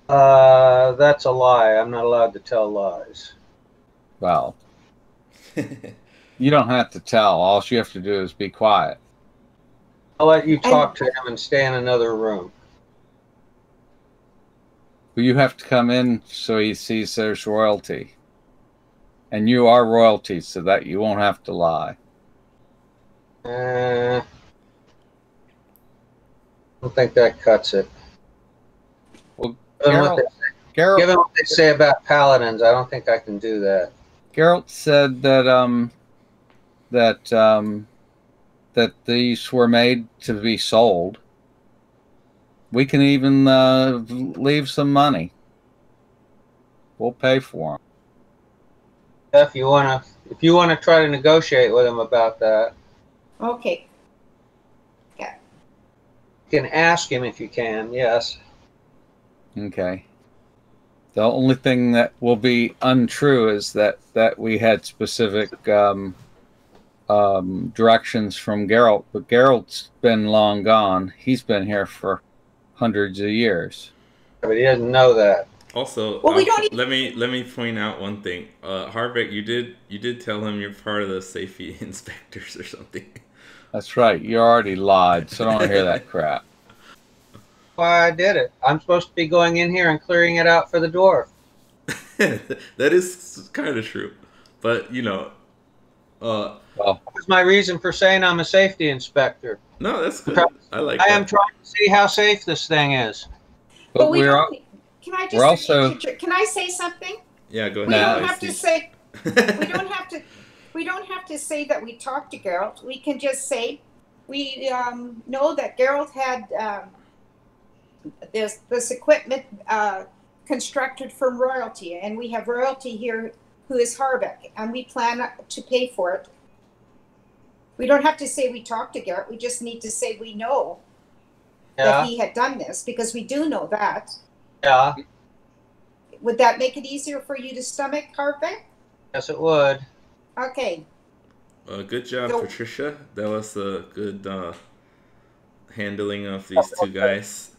That's a lie. I'm not allowed to tell lies. Well, you don't have to tell. All you have to do is be quiet. I'll let you talk to him and stay in another room. But you have to come in so he sees there's royalty. And you are royalty, so that you won't have to lie. I don't think that cuts it. Well, Given Geralt what they say about paladins, I don't think I can do that. Geralt said that that these were made to be sold. We can even leave some money. We'll pay for them. If you wanna try to negotiate with him about that, Okay. Yeah. you can ask him if you can. Yes. Okay. The only thing that will be untrue is that we had specific directions from Geralt, but Geralt's been long gone. He's been here for hundreds of years. But he doesn't know that. Also, Well, we don't let me point out one thing. Harbeck, you did tell him you're part of the safety inspectors or something. That's right. You already lied, so don't hear that crap. Why I did it. I'm supposed to be going in here and clearing it out for the dwarf. That is kind of true, but you know, Well, That was my reason for saying I'm a safety inspector. no, that's good. I like I that. am trying to see how safe this thing is. but we we're don't. Can I we're also- Can I say something? Yeah, go ahead. We No, don't I have to see. say. We don't have to. We don't have to say that we talked to Geralt. We can just say we know that Geralt had this equipment constructed from royalty, and we have royalty here who is Harbeck, and we plan to pay for it. We don't have to say we talked to Geralt. We just need to say we know Yeah. that he had done this, because we do know that. Yeah. Would that make it easier for you to stomach, Harbeck? Yes, it would. Okay. Good job, So- Patricia. That was a good handling of these two guys.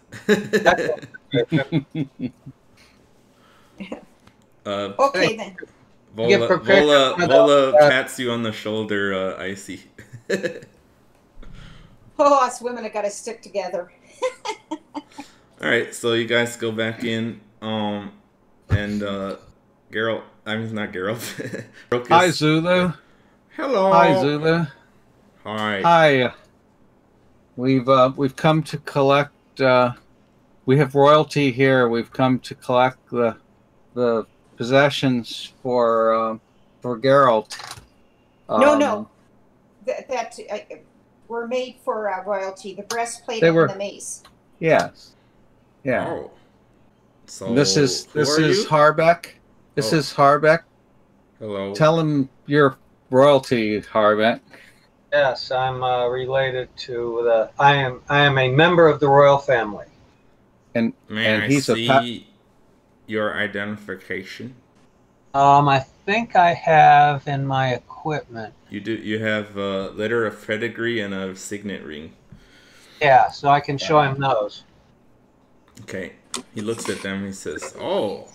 Okay then. Get prepared Vola for the- pats you on the shoulder, Icy. Oh, us women have got to stick together. All right, so you guys go back in, and Geralt. I mean, not Geralt. Brocus. Hi, Zulu. Hello. Hi, Zulu. Hi. Hi. We've come to collect. We have royalty here. We've come to collect the possessions for Geralt. No. That were made for royalty. The breastplate They and were- the mace. Yes. Yeah. Oh. So This is who are you? Harbeck. This Oh. is Harbeck. Hello. Tell him you're royalty, Harbeck. Yes, I'm related to the. I am a member of the royal family. And May and I he's a see your identification? I think I have in my equipment. You do. You have a letter of pedigree and a signet ring. Yeah, so I can show him those. Okay. He looks at them. He says, "Oh,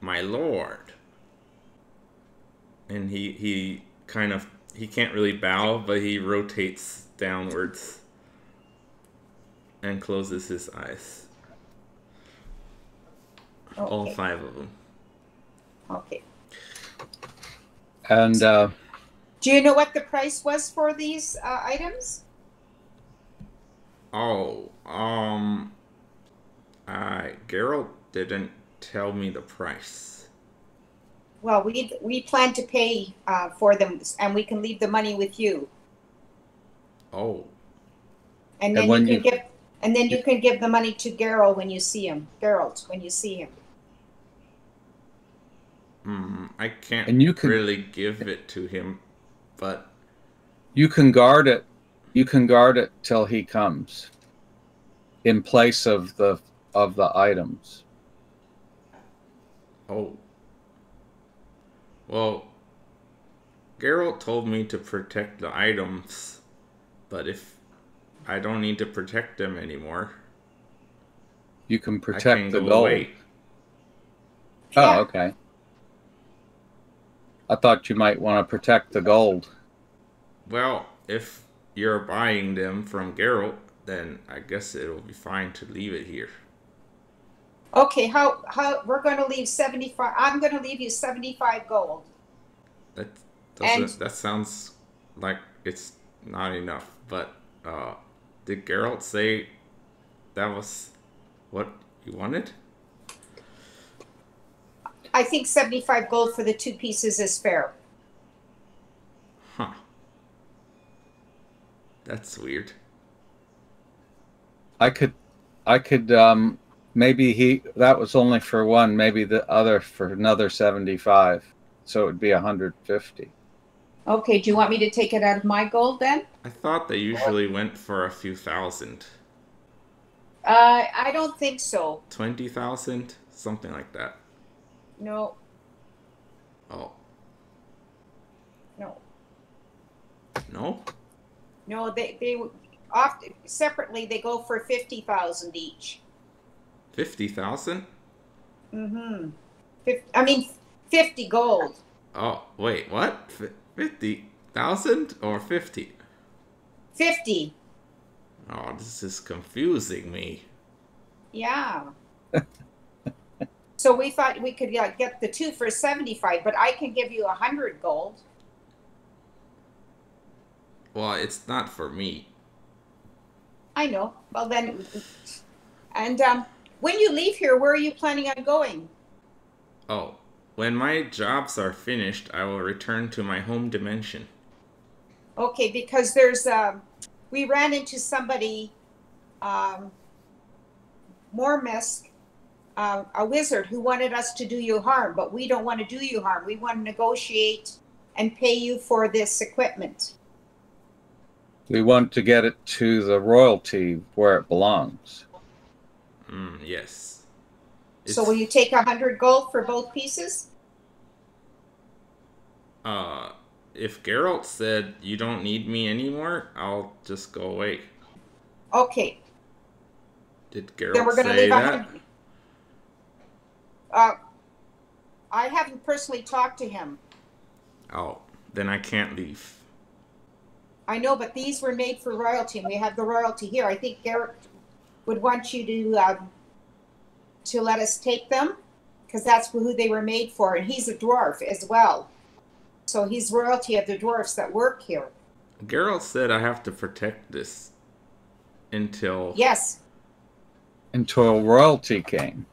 my lord." And he kind of, he can't really bow, but he rotates downwards and closes his eyes. All Okay. 5 of them. Okay. and Do you know what the price was for these items? Oh, Geralt didn't tell me the price. Well, we plan to pay for them, and we can leave the money with you, Oh, and And then when you can give the money to Geralt when you see him. I can't And you can- really give it to him, but you can guard it. You can guard it till he comes, in place of the items. oh, Well, Geralt told me to protect the items, but if I don't need to protect them anymore, You can I protect can the go gold. away. Oh, Yeah. okay. I thought you might want to protect the gold. Well, if you're buying them from Geralt, then I guess it'll be fine to leave it here. Okay, how we're going to leave 75. I'm going to leave you 75 gold. That And- doesn't. That sounds like it's not enough. But did Geralt say that was what you wanted? I think 75 gold for the 2 pieces is fair. Huh. That's weird. I could maybe that was only for one, maybe the other for another 75. So it would be 150. Okay, do you want me to take it out of my gold then? I thought they usually went for a few thousand. I don't think so. 20,000? Something like that. No, Oh. no. No? No, they often separately they go for 50,000 each. 50,000? Mm-hmm. 50 gold. Oh, wait, what? 50,000 or 50? 50. Oh, this is confusing me. Yeah. So we thought we could get the 2 for 75, but I can give you 100 gold. Well, it's not for me. I know. Well then, and when you leave here, where are you planning on going? Oh, when my jobs are finished, I will return to my home dimension. Okay, because there's we ran into somebody, Mormisk, a wizard who wanted us to do you harm, but we don't want to do you harm. We want to negotiate and pay you for this equipment. We want to get it to the royalty where it belongs. Yes. So will you take 100 gold for both pieces? If Geralt said you don't need me anymore, I'll just go away. Okay. Did Then Geralt we're going to say leave that? 100. I haven't personally talked to him. Oh, then I can't leave. I know, but these were made for royalty, and we have the royalty here. I think Garrett would want you to let us take them, because that's who they were made for, and he's a dwarf as well. So he's royalty of the dwarfs that work here. Geralt said I have to protect this until... Yes, Until royalty came.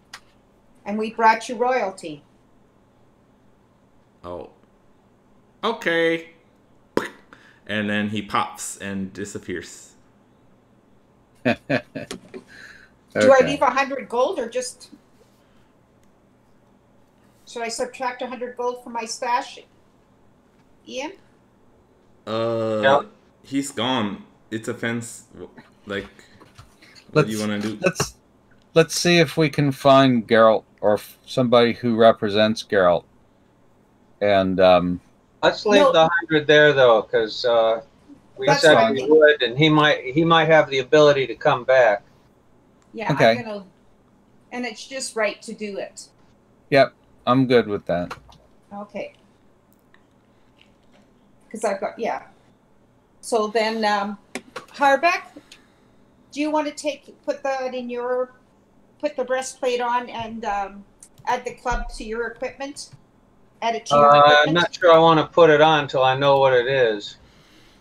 and we brought you royalty. Oh. Okay. And then he pops and disappears. Do I Okay. leave 100 gold or just... Should I subtract 100 gold from my stash, Ian? Yep. He's gone. It depends, like, what do you want to do? Let's see if we can find Geralt or somebody who represents Geralt. And Let's leave No. the 100 there though, because we That's said fine. we would, and he might have the ability to come back. Yeah, Okay. I'm gonna... And it's just right to do it. yep, I'm good with that. Okay. Because I've got, yeah. So then, Harbeck, do you want to put the breastplate on and add the club to your equipment? Add it to your I'm equipment? not sure I want to put it on until I know what it is.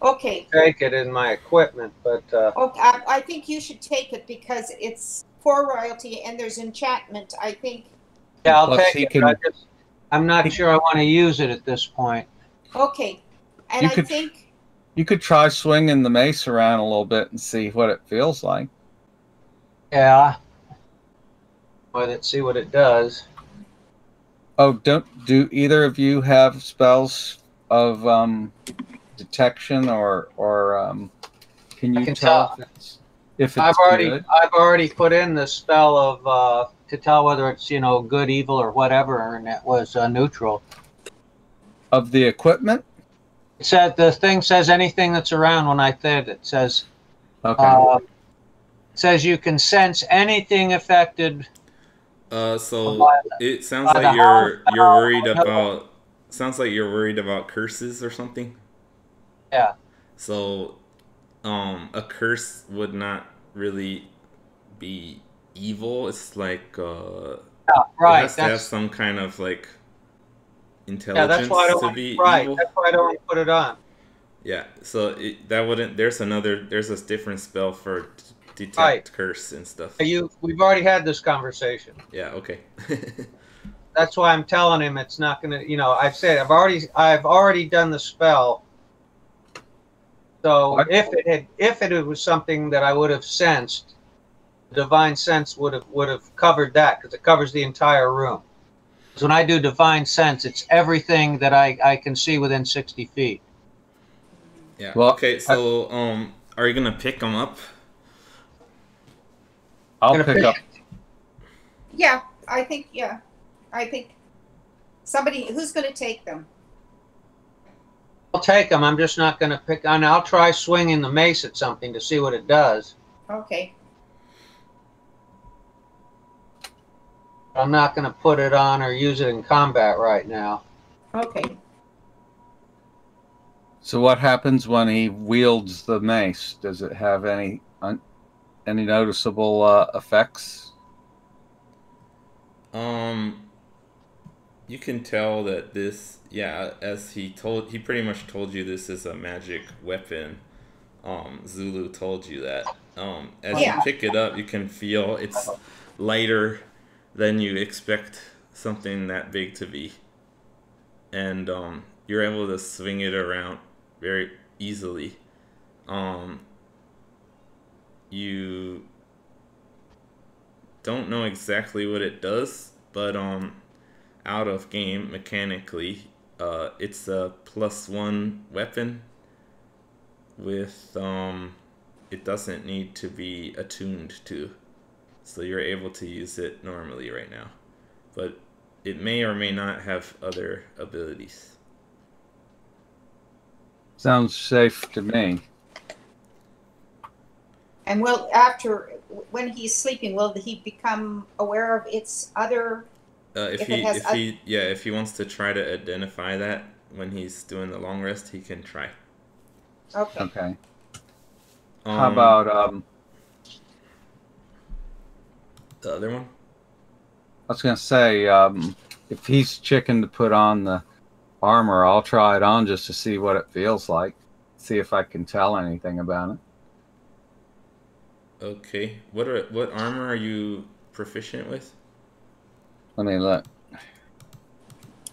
Okay. Take it in my equipment, but Okay. I think you should take it because it's for royalty and there's enchantment. I think. yeah, I'll Plus take he it. can- but I'm not sure I want to use it at this point. Okay. And You I could- think. You could try swinging the mace around a little bit and see what it feels like. Yeah. With it, see what it does. Oh, do either of you have spells of detection or can you I can tell tell. if it's I've good? already put in the spell of to tell whether it's good, evil, or whatever, and it was neutral. Of the equipment? It said the thing says anything that's around when I said it says Okay. it says you can sense anything affected So by, it sounds by the like house you're worried spell. about. Sounds like you're worried about curses or something. Yeah. So, a curse would not really be evil. It's like Yeah, it right. has to have some kind of like Yeah, that's why I intelligence don't to want be right. evil. That's why I don't want to put it on. Yeah, so that wouldn't. There's a different spell for detect Right. curse and stuff. We've already had this conversation. Yeah. Okay. That's why I'm telling him it's not gonna. I've said I've already done the spell. So What? if it was something that I would have sensed, the divine sense would have covered that because it covers the entire room. So when I do divine sense, it's everything that I can see within 60 feet. Yeah. Well, Okay. So are you gonna pick them up? I'll Gonna pick pick- up. Yeah, I think somebody who's going to take them. I'll take them. I'm just not going to pick. And I'll try swinging the mace at something to see what it does. Okay. I'm not going to put it on or use it in combat right now. Okay. So what happens when he wields the mace? Does it have any noticeable effects? You can tell that this, yeah, as he pretty much told you this is a magic weapon. Xulu told you that. As Yeah. you pick it up, you can feel it's lighter than you expect something that big to be. And you're able to swing it around very easily. You don't know exactly what it does, but out of game mechanically, it's a +1 weapon with it doesn't need to be attuned to, so you're able to use it normally right now, but it may or may not have other abilities. Sounds safe to me. And when he's sleeping, will he become aware of its other? If he wants to try to identify that when he's doing the long rest, he can try. Okay. Okay. How about the other one? I was gonna say if he's chicken to put on the armor, I'll try it on just to see what it feels like. See if I can tell anything about it. Okay. What armor are you proficient with? Let me look.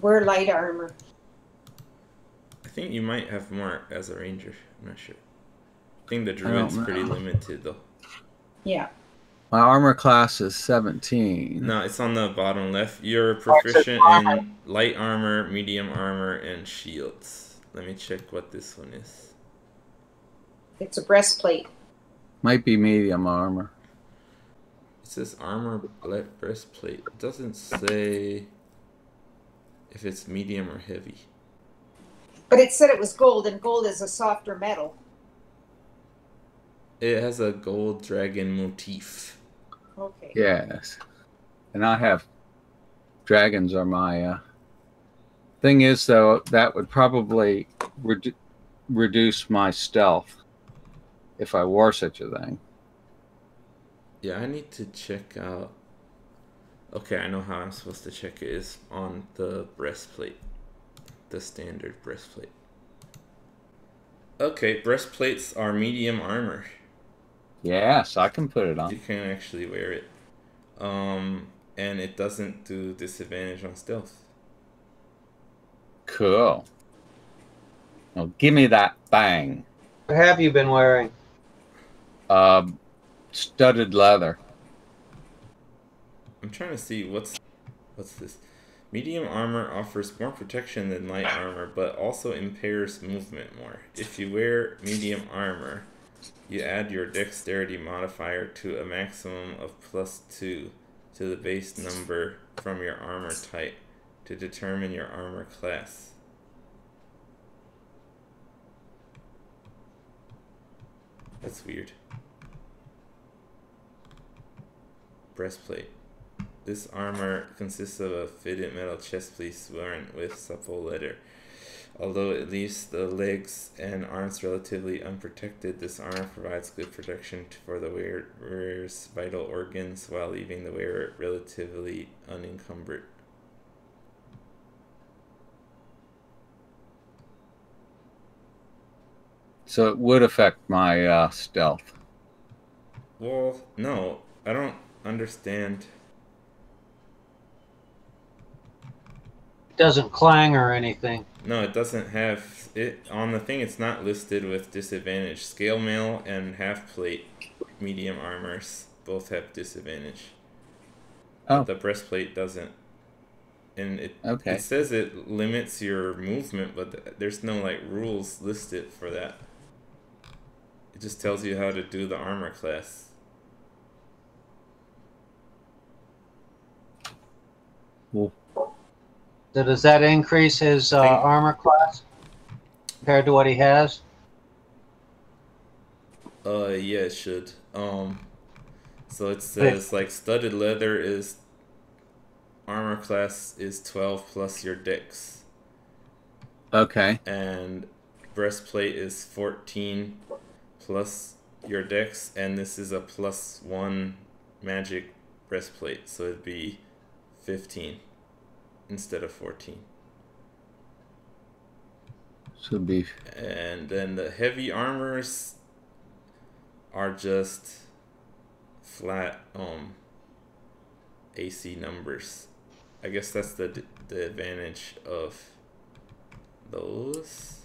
Wear light armor. I think you might have more as a ranger. I'm not sure. I think the don't druid's know. pretty limited though. Yeah. My armor class is 17. No, it's on the bottom left. You're proficient in light armor, medium armor, and shields. Let me check what this one is. It's a breastplate. Might be medium armor. It says armor breastplate. It doesn't say if it's medium or heavy. But it said it was gold, and gold is a softer metal. It has a gold dragon motif. Okay. Yes. And I have dragons are my thing is though that would probably reduce my stealth if I wore such a thing. Yeah, I need to check out. Okay, I know how I'm supposed to check it. Is on the breastplate. The standard breastplate. Okay, breastplates are medium armor. Yes, I can put it You on. can actually wear it. And it doesn't do disadvantage on stealth. Cool. Well, give me that thing. What have you been wearing? Studded leather. I'm trying to see what's this. Medium armor offers more protection than light armor, but also impairs movement more. If you wear medium armor, you add your dexterity modifier to a maximum of +2 to the base number from your armor type to determine your armor class. That's weird. Breastplate. This armor consists of a fitted metal chest piece worn with supple leather. Although it leaves the legs and arms relatively unprotected, this armor provides good protection for the wearer's vital organs while leaving the wearer relatively unencumbered. So it would affect my stealth. Well, no, I don't understand. It doesn't clang or anything. No, it doesn't have it on the thing. It's not listed with disadvantage. Scale mail and half plate medium armors both have disadvantage. Oh, But the breastplate doesn't. And okay. it says it limits your movement, but there's no like rules listed for that. It just tells you how to do the armor class. Well, So does that increase his armor class compared to what he has? Yeah, it should. So it says like studded leather is armor class is 12 plus your dex, okay. and breastplate is 14 plus your dex, and this is a +1 magic breastplate, so it'd be 15 instead of 14. So it'd be And then the heavy armors are just flat AC numbers. I guess that's the advantage of those.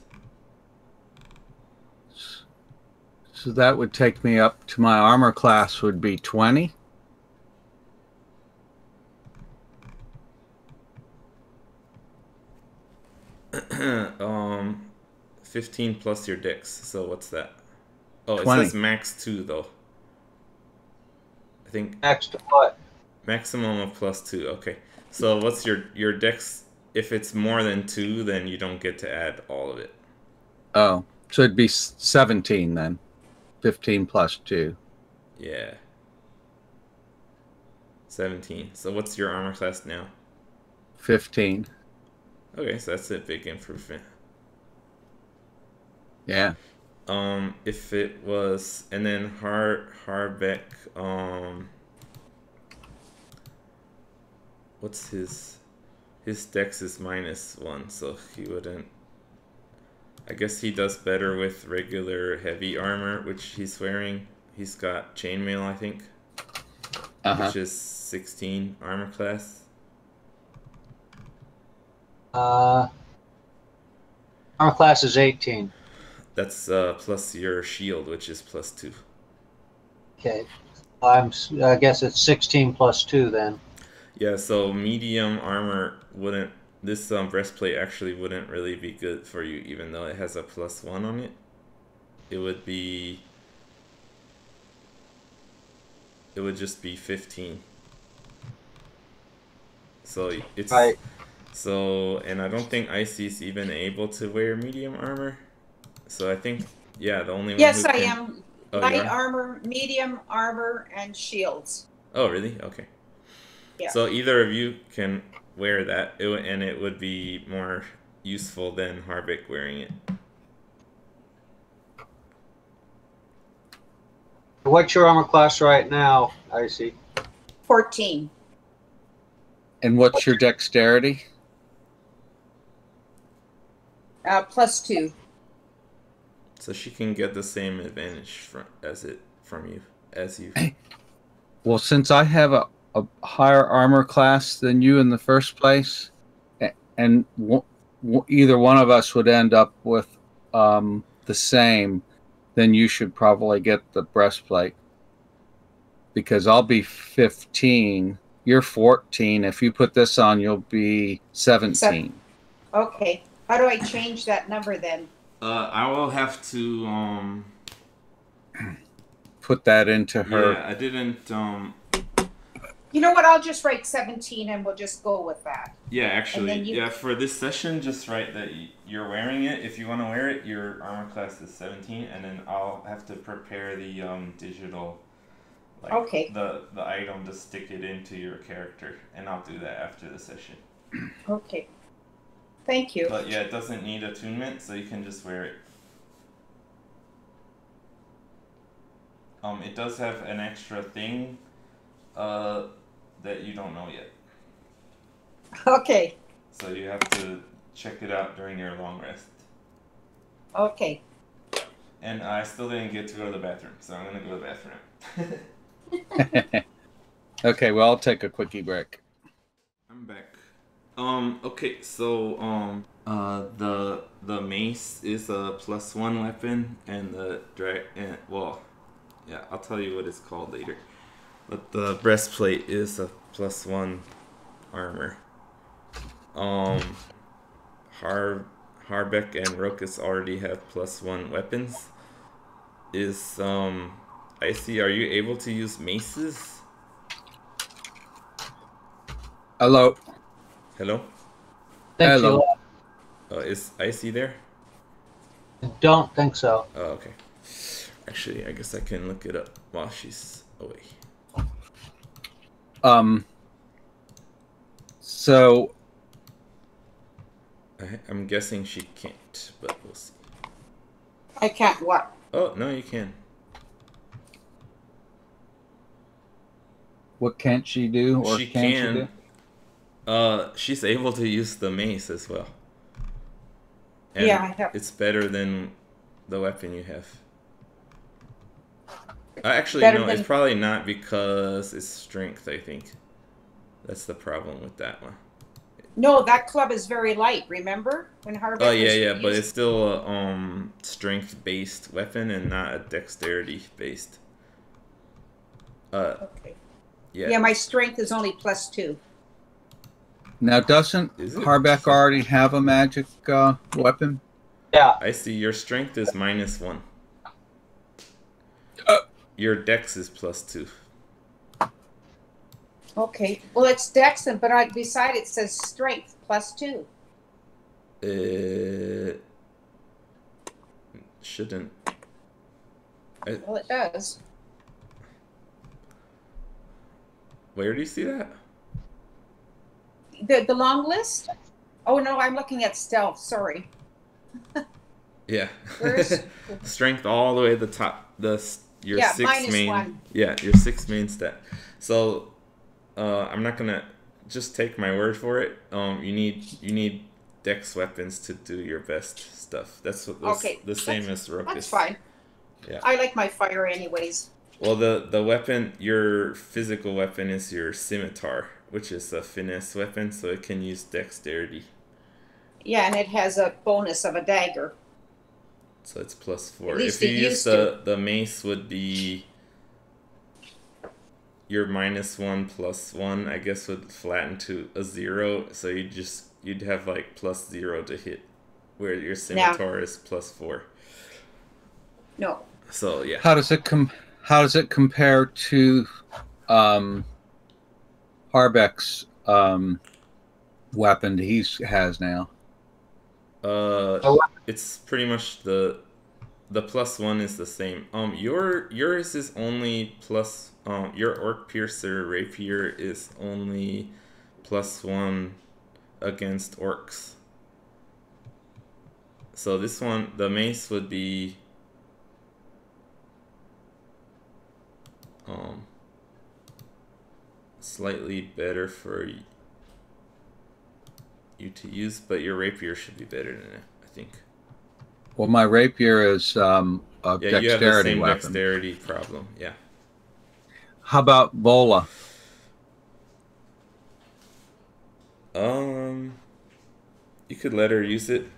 so that would take me up to my armor class would be 20. um 15 plus your dex. So what's that? Oh, it 20. says max 2 though. I think Next to what? maximum of +2. Okay. So what's your dex? If it's more than 2, then you don't get to add all of it. Oh, so it'd be 17 then. 15 plus 2. Yeah. 17. So what's your armor class now? 15. Okay, so that's a big improvement. Yeah. If it was, and then Harbeck, what's his dex is -1, so he wouldn't. I guess he does better with regular heavy armor, which he's wearing. He's got chainmail, I think, which is 16 armor class. Armor class is 18. That's plus your shield, which is +2. Okay. I guess it's 16 plus 2 then. Yeah, so medium armor wouldn't. This breastplate actually wouldn't really be good for you, even though it has a +1 on it. It would be. It would just be 15. So it's Right. So, and I don't think Icy's even able to wear medium armor. So I think, yeah, the only one. Yes, who I can... am. Oh, Light armor, medium armor, and shields. Oh, really? Okay. Yeah. So either of you can wear that, and it would be more useful than Harbeck wearing it. What's your armor class right now, Icy? 14. And what's your dexterity? +2. So she can get the same advantage from you as you. Well, since I have a higher armor class than you in the first place, and either one of us would end up with the same, then you should probably get the breastplate. Because I'll be 15, you're 14. If you put this on, you'll be 17. Okay. How do I change that number then? I will have to Put that into her. Yeah, I didn't You know what? I'll just write 17 and we'll just go with that. Yeah, actually, And then you- yeah. For this session, just write that you're wearing it. If you want to wear it, your armor class is 17, and then I'll have to prepare the digital, like Okay. the item to stick it into your character, and I'll do that after the session. Okay. Thank you. But yeah, it doesn't need attunement, so you can just wear it. It does have an extra thing, that you don't know yet. Okay. So you have to check it out during your long rest. Okay. And I still didn't get to go to the bathroom, so I'm gonna go to the bathroom. Okay, well, I'll take a quickie break. I'm back. Okay, so the mace is a +1 weapon, and I'll tell you what it's called later. But the breastplate is a +1 armor. Harbeck and Rokus already have +1 weapons. Icy, are you able to use maces? Hello. Hello? Think Hello. Is Icy there? I don't think so. Oh, okay. Actually, I guess I can look it up while she's away. So I'm guessing she can't, but we'll see. I can't what? Oh, no, you can. what can't she do, or She can she can. do? She's able to use the mace as well. And Yeah, I have. it's better than the weapon you have. Actually, Better no, than- it's probably not because it's strength, I think. That's the problem with that one. No, that club is very light. Remember when Harbeck? Oh, yeah, was yeah, but used- it's still a strength-based weapon and not a dexterity-based. Okay. Yeah. Yeah, my strength is only +2. Now, doesn't Is it? Harbeck already have a magic weapon? Yeah. I see. Your strength is -1. Your dex is +2. Okay. Well, it's Dex, but beside it says strength +2. Shouldn't. Well, it does. Where do you see that? The long list? Oh no, I'm looking at stealth. Sorry. Yeah. Where's- Strength all the way to the top. Your Yeah, 6 minus main. 1. Yeah, your 6 main stat. So, I'm not gonna just take my word for it. You need dex weapons to do your best stuff. That's Okay, the same as Rokus. That's fine. Yeah. I like my fire anyways. Well, the weapon, your physical weapon is your scimitar, which is a finesse weapon, so it can use dexterity. Yeah, and it has a bonus of a dagger. So it's +4. At least If you it use used to. the mace would be your -1 +1, I guess would flatten to a 0, so you'd have like +0 to hit, where your scimitar is +4. No. So yeah. How does it compare to Harbeck's weapon he has now? It's pretty much the +1 is the same. Yours is only your Orc Piercer Rapier is only +1 against orcs. So this one, the mace would be slightly better for you to use, but your rapier should be better than it, I think. Well, my rapier is a Yeah, you have the dexterity same weapon. dexterity problem. Yeah. How about Vola? You could let her use it.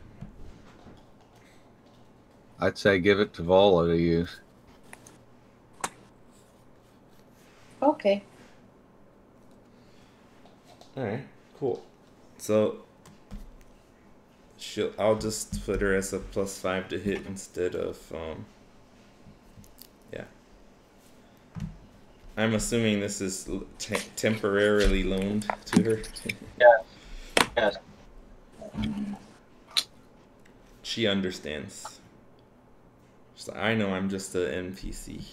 I'd say give it to Vola to use. Okay. All right, cool. So I'll just put her as a +5 to hit instead of yeah. I'm assuming this is temporarily loaned to her. Yes. Yes. She understands. She's like, I know I'm just an NPC.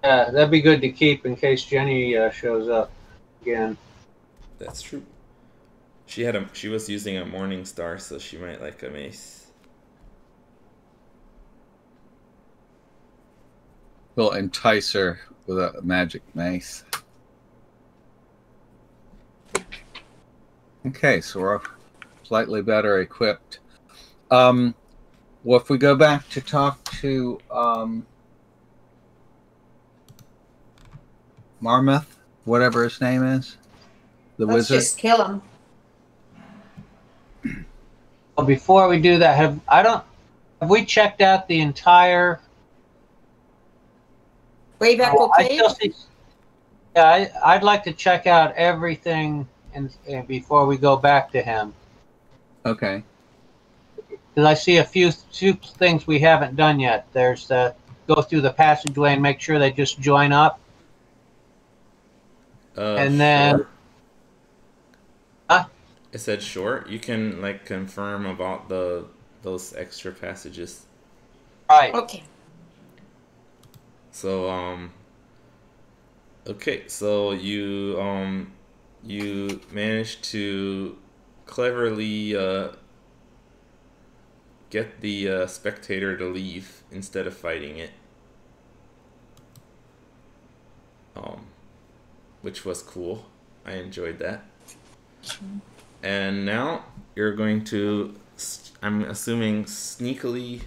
Yeah, that'd be good to keep in case Jenny shows up again. That's true. She was using a Morning Star, so she might like a mace. We'll entice her with a magic mace. Okay, so we're slightly better equipped. Well, if we go back to talk to Marmoth, whatever his name is, the Let's wizard. just kill him. Well, before we do that, have we checked out the entire? Wave Echo I Cave? still see. Yeah, I'd like to check out everything and before we go back to him, Okay. because I see a few things we haven't done yet. There's the go through the passageway and make sure they just join up, and then. Sure. I said sure. You can like confirm about those extra passages. Right. Okay. So okay, so you managed to cleverly get the spectator to leave instead of fighting it. Which was cool. I enjoyed that. And now you're going to, I'm assuming, sneakily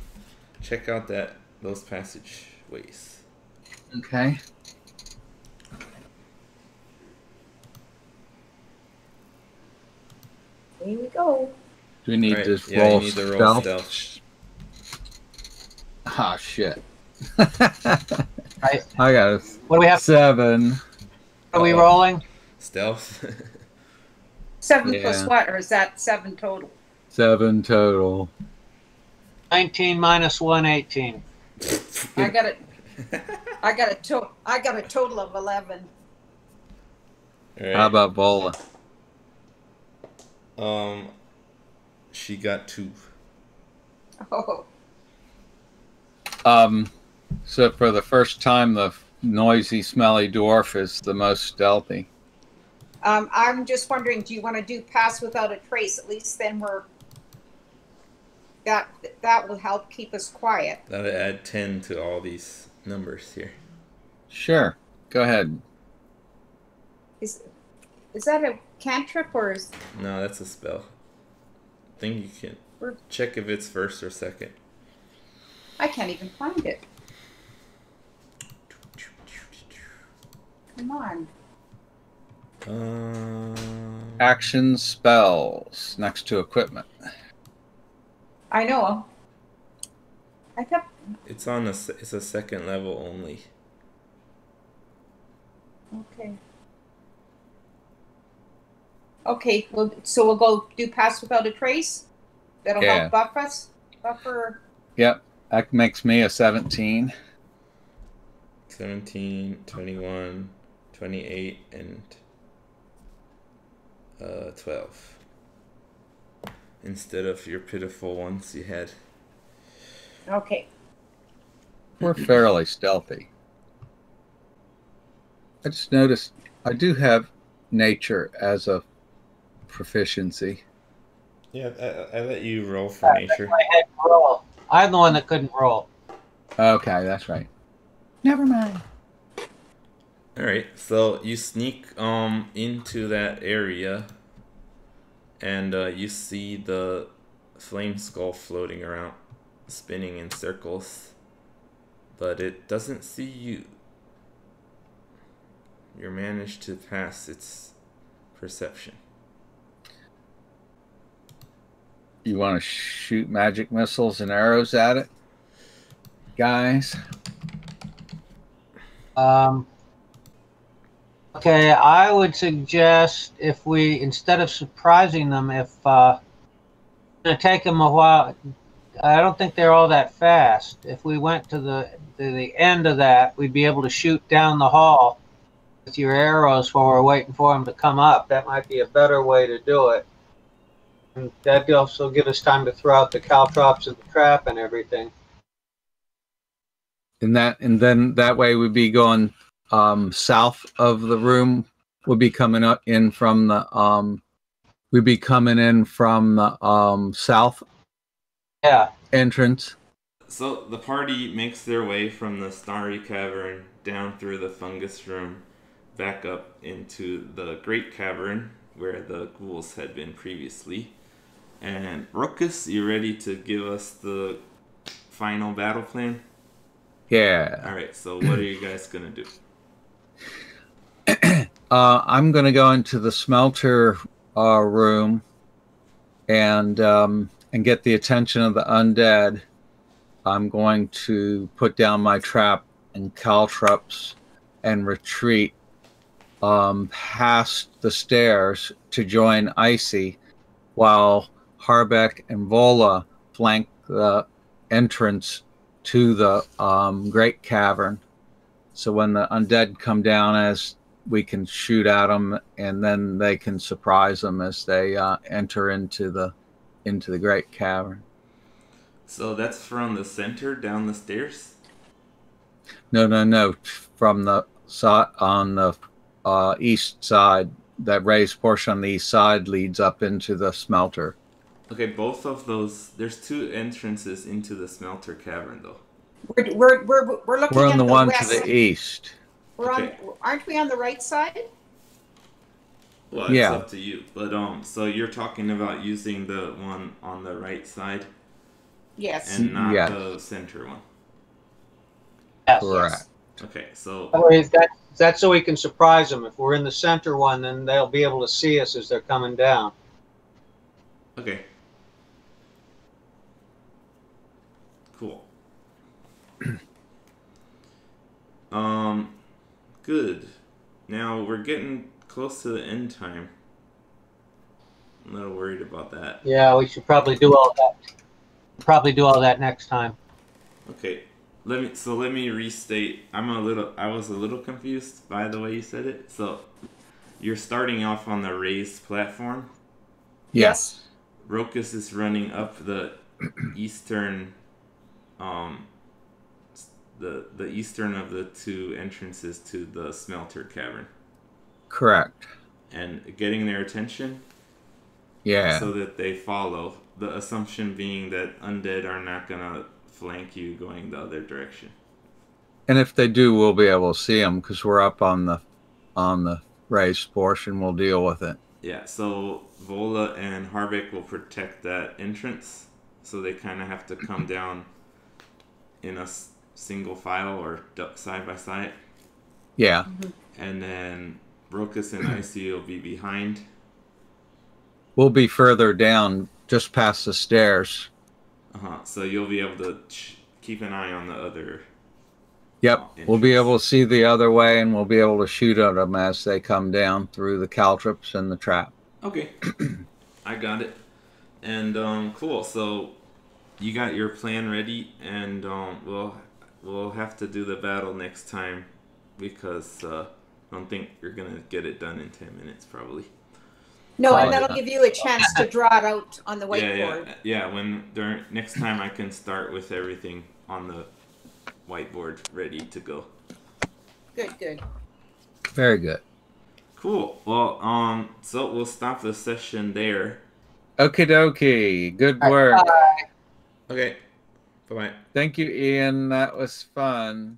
check out those passageways. Okay. Here we go. Do we need Right, to yeah, roll you need to roll stealth? stealth. Ah, shit. Right. I got a What do we have? 7. Are we rolling? Stealth? 7 Yeah. plus what? Or is that 7 total? 7 total. 19 minus 1, 18. I got it. I got a total of 11. Alright. How about Vola? She got 2. Oh, So for the first time, the noisy, smelly dwarf is the most stealthy. I'm just wondering, do you want to do pass without a trace? At least then that will help keep us quiet. That'll add 10 to all these numbers here. Sure. Go ahead. Is that a cantrip or is No, that's a spell. I think you can check if it's first or second. I can't even find it. Come on. Action spells next to equipment. I know. I thought. It's a second level only. Okay. Okay. Well, so we'll go do pass without a trace. That'll Yeah. help buff us. Buffer. Yep. That makes me a 17. 17, 21, 28, and 12. Instead of your pitiful ones you had. Okay. We're fairly stealthy. I just noticed I do have nature as a proficiency. Yeah, I let you roll for nature. I had to roll. I'm the one that couldn't roll. Okay, that's right. Never mind. Alright, so you sneak into that area and you see the flame skull floating around, spinning in circles, but it doesn't see you. You managed to pass its perception. You want to shoot magic missiles and arrows at it, guys? Okay, I would suggest if we, instead of surprising them, if it's going to take them a while, I don't think they're all that fast. If we went to the end of that, we'd be able to shoot down the hall with your arrows while we're waiting for them to come up. That might be a better way to do it. And that'd also give us time to throw out the caltrops and the trap and everything. And then that way we'd be going south of the room. We'd be coming up in from the we'd be coming in from the south entrance. So the party makes their way from the starry cavern down through the fungus room, back up into the great cavern where the ghouls had been previously. And Ruckus, you ready to give us the final battle plan? Yeah. Alright, so what are you guys gonna do? I'm gonna go into the smelter room and get the attention of the undead. I'm going to put down my trap and caltrops and retreat past the stairs to join Icy, while Harbeck and Vola flank the entrance to the Great Cavern. So when the undead come down, as we can shoot at them, and then they can surprise them as they enter into the Great Cavern. So that's from the center down the stairs? No. From the side on the east side, that raised portion on the east side leads up into the smelter. Okay, both of those. There's two entrances into the smelter cavern, though. We're looking We're at on the the one west. to the east. We're Okay. aren't we on the right side? Well, it's Yeah. up to you. But so you're talking about using the one on the right side Yes. and not Yes. the center one. Yes. Correct. Okay, so That's so we can surprise them. If we're in the center one, then they'll be able to see us as they're coming down. okay. Cool. Good. Now we're getting close to the end time. I'm a little worried about that. Yeah, we should probably do all that. Probably do all that next time. Okay. Let me restate. I was a little confused by the way you said it. So you're starting off on the raised platform. Yes. Rokus is running up the eastern the eastern of the two entrances to the smelter cavern. Correct. And getting their attention Yeah. so that they follow. The assumption being that undead are not gonna flank you going the other direction. And if they do, we'll be able to see them because we're up on the raised portion. We'll deal with it. Yeah, so Vola and Harbeck will protect that entrance, so they kind of have to come down in a single file or side by side. Yeah. And then Rokus and Icy will be behind. We'll be further down, just past the stairs. So you'll be able to keep an eye on the other. Yep. entrance. We'll be able to see the other way, and we'll be able to shoot at them as they come down through the caltrops and the trap. Okay, I got it. And cool. So you got your plan ready, and we'll have to do the battle next time because I don't think you're gonna get it done in 10 minutes, probably. No, and Oh, that'll yeah. give you a chance to draw it out on the whiteboard. Yeah. Next time, I can start with everything on the whiteboard ready to go. Good. Very good. Cool. Well, so we'll stop the session there. Okie dokie. Good work. Okay. Bye bye. Thank you, Ian. That was fun.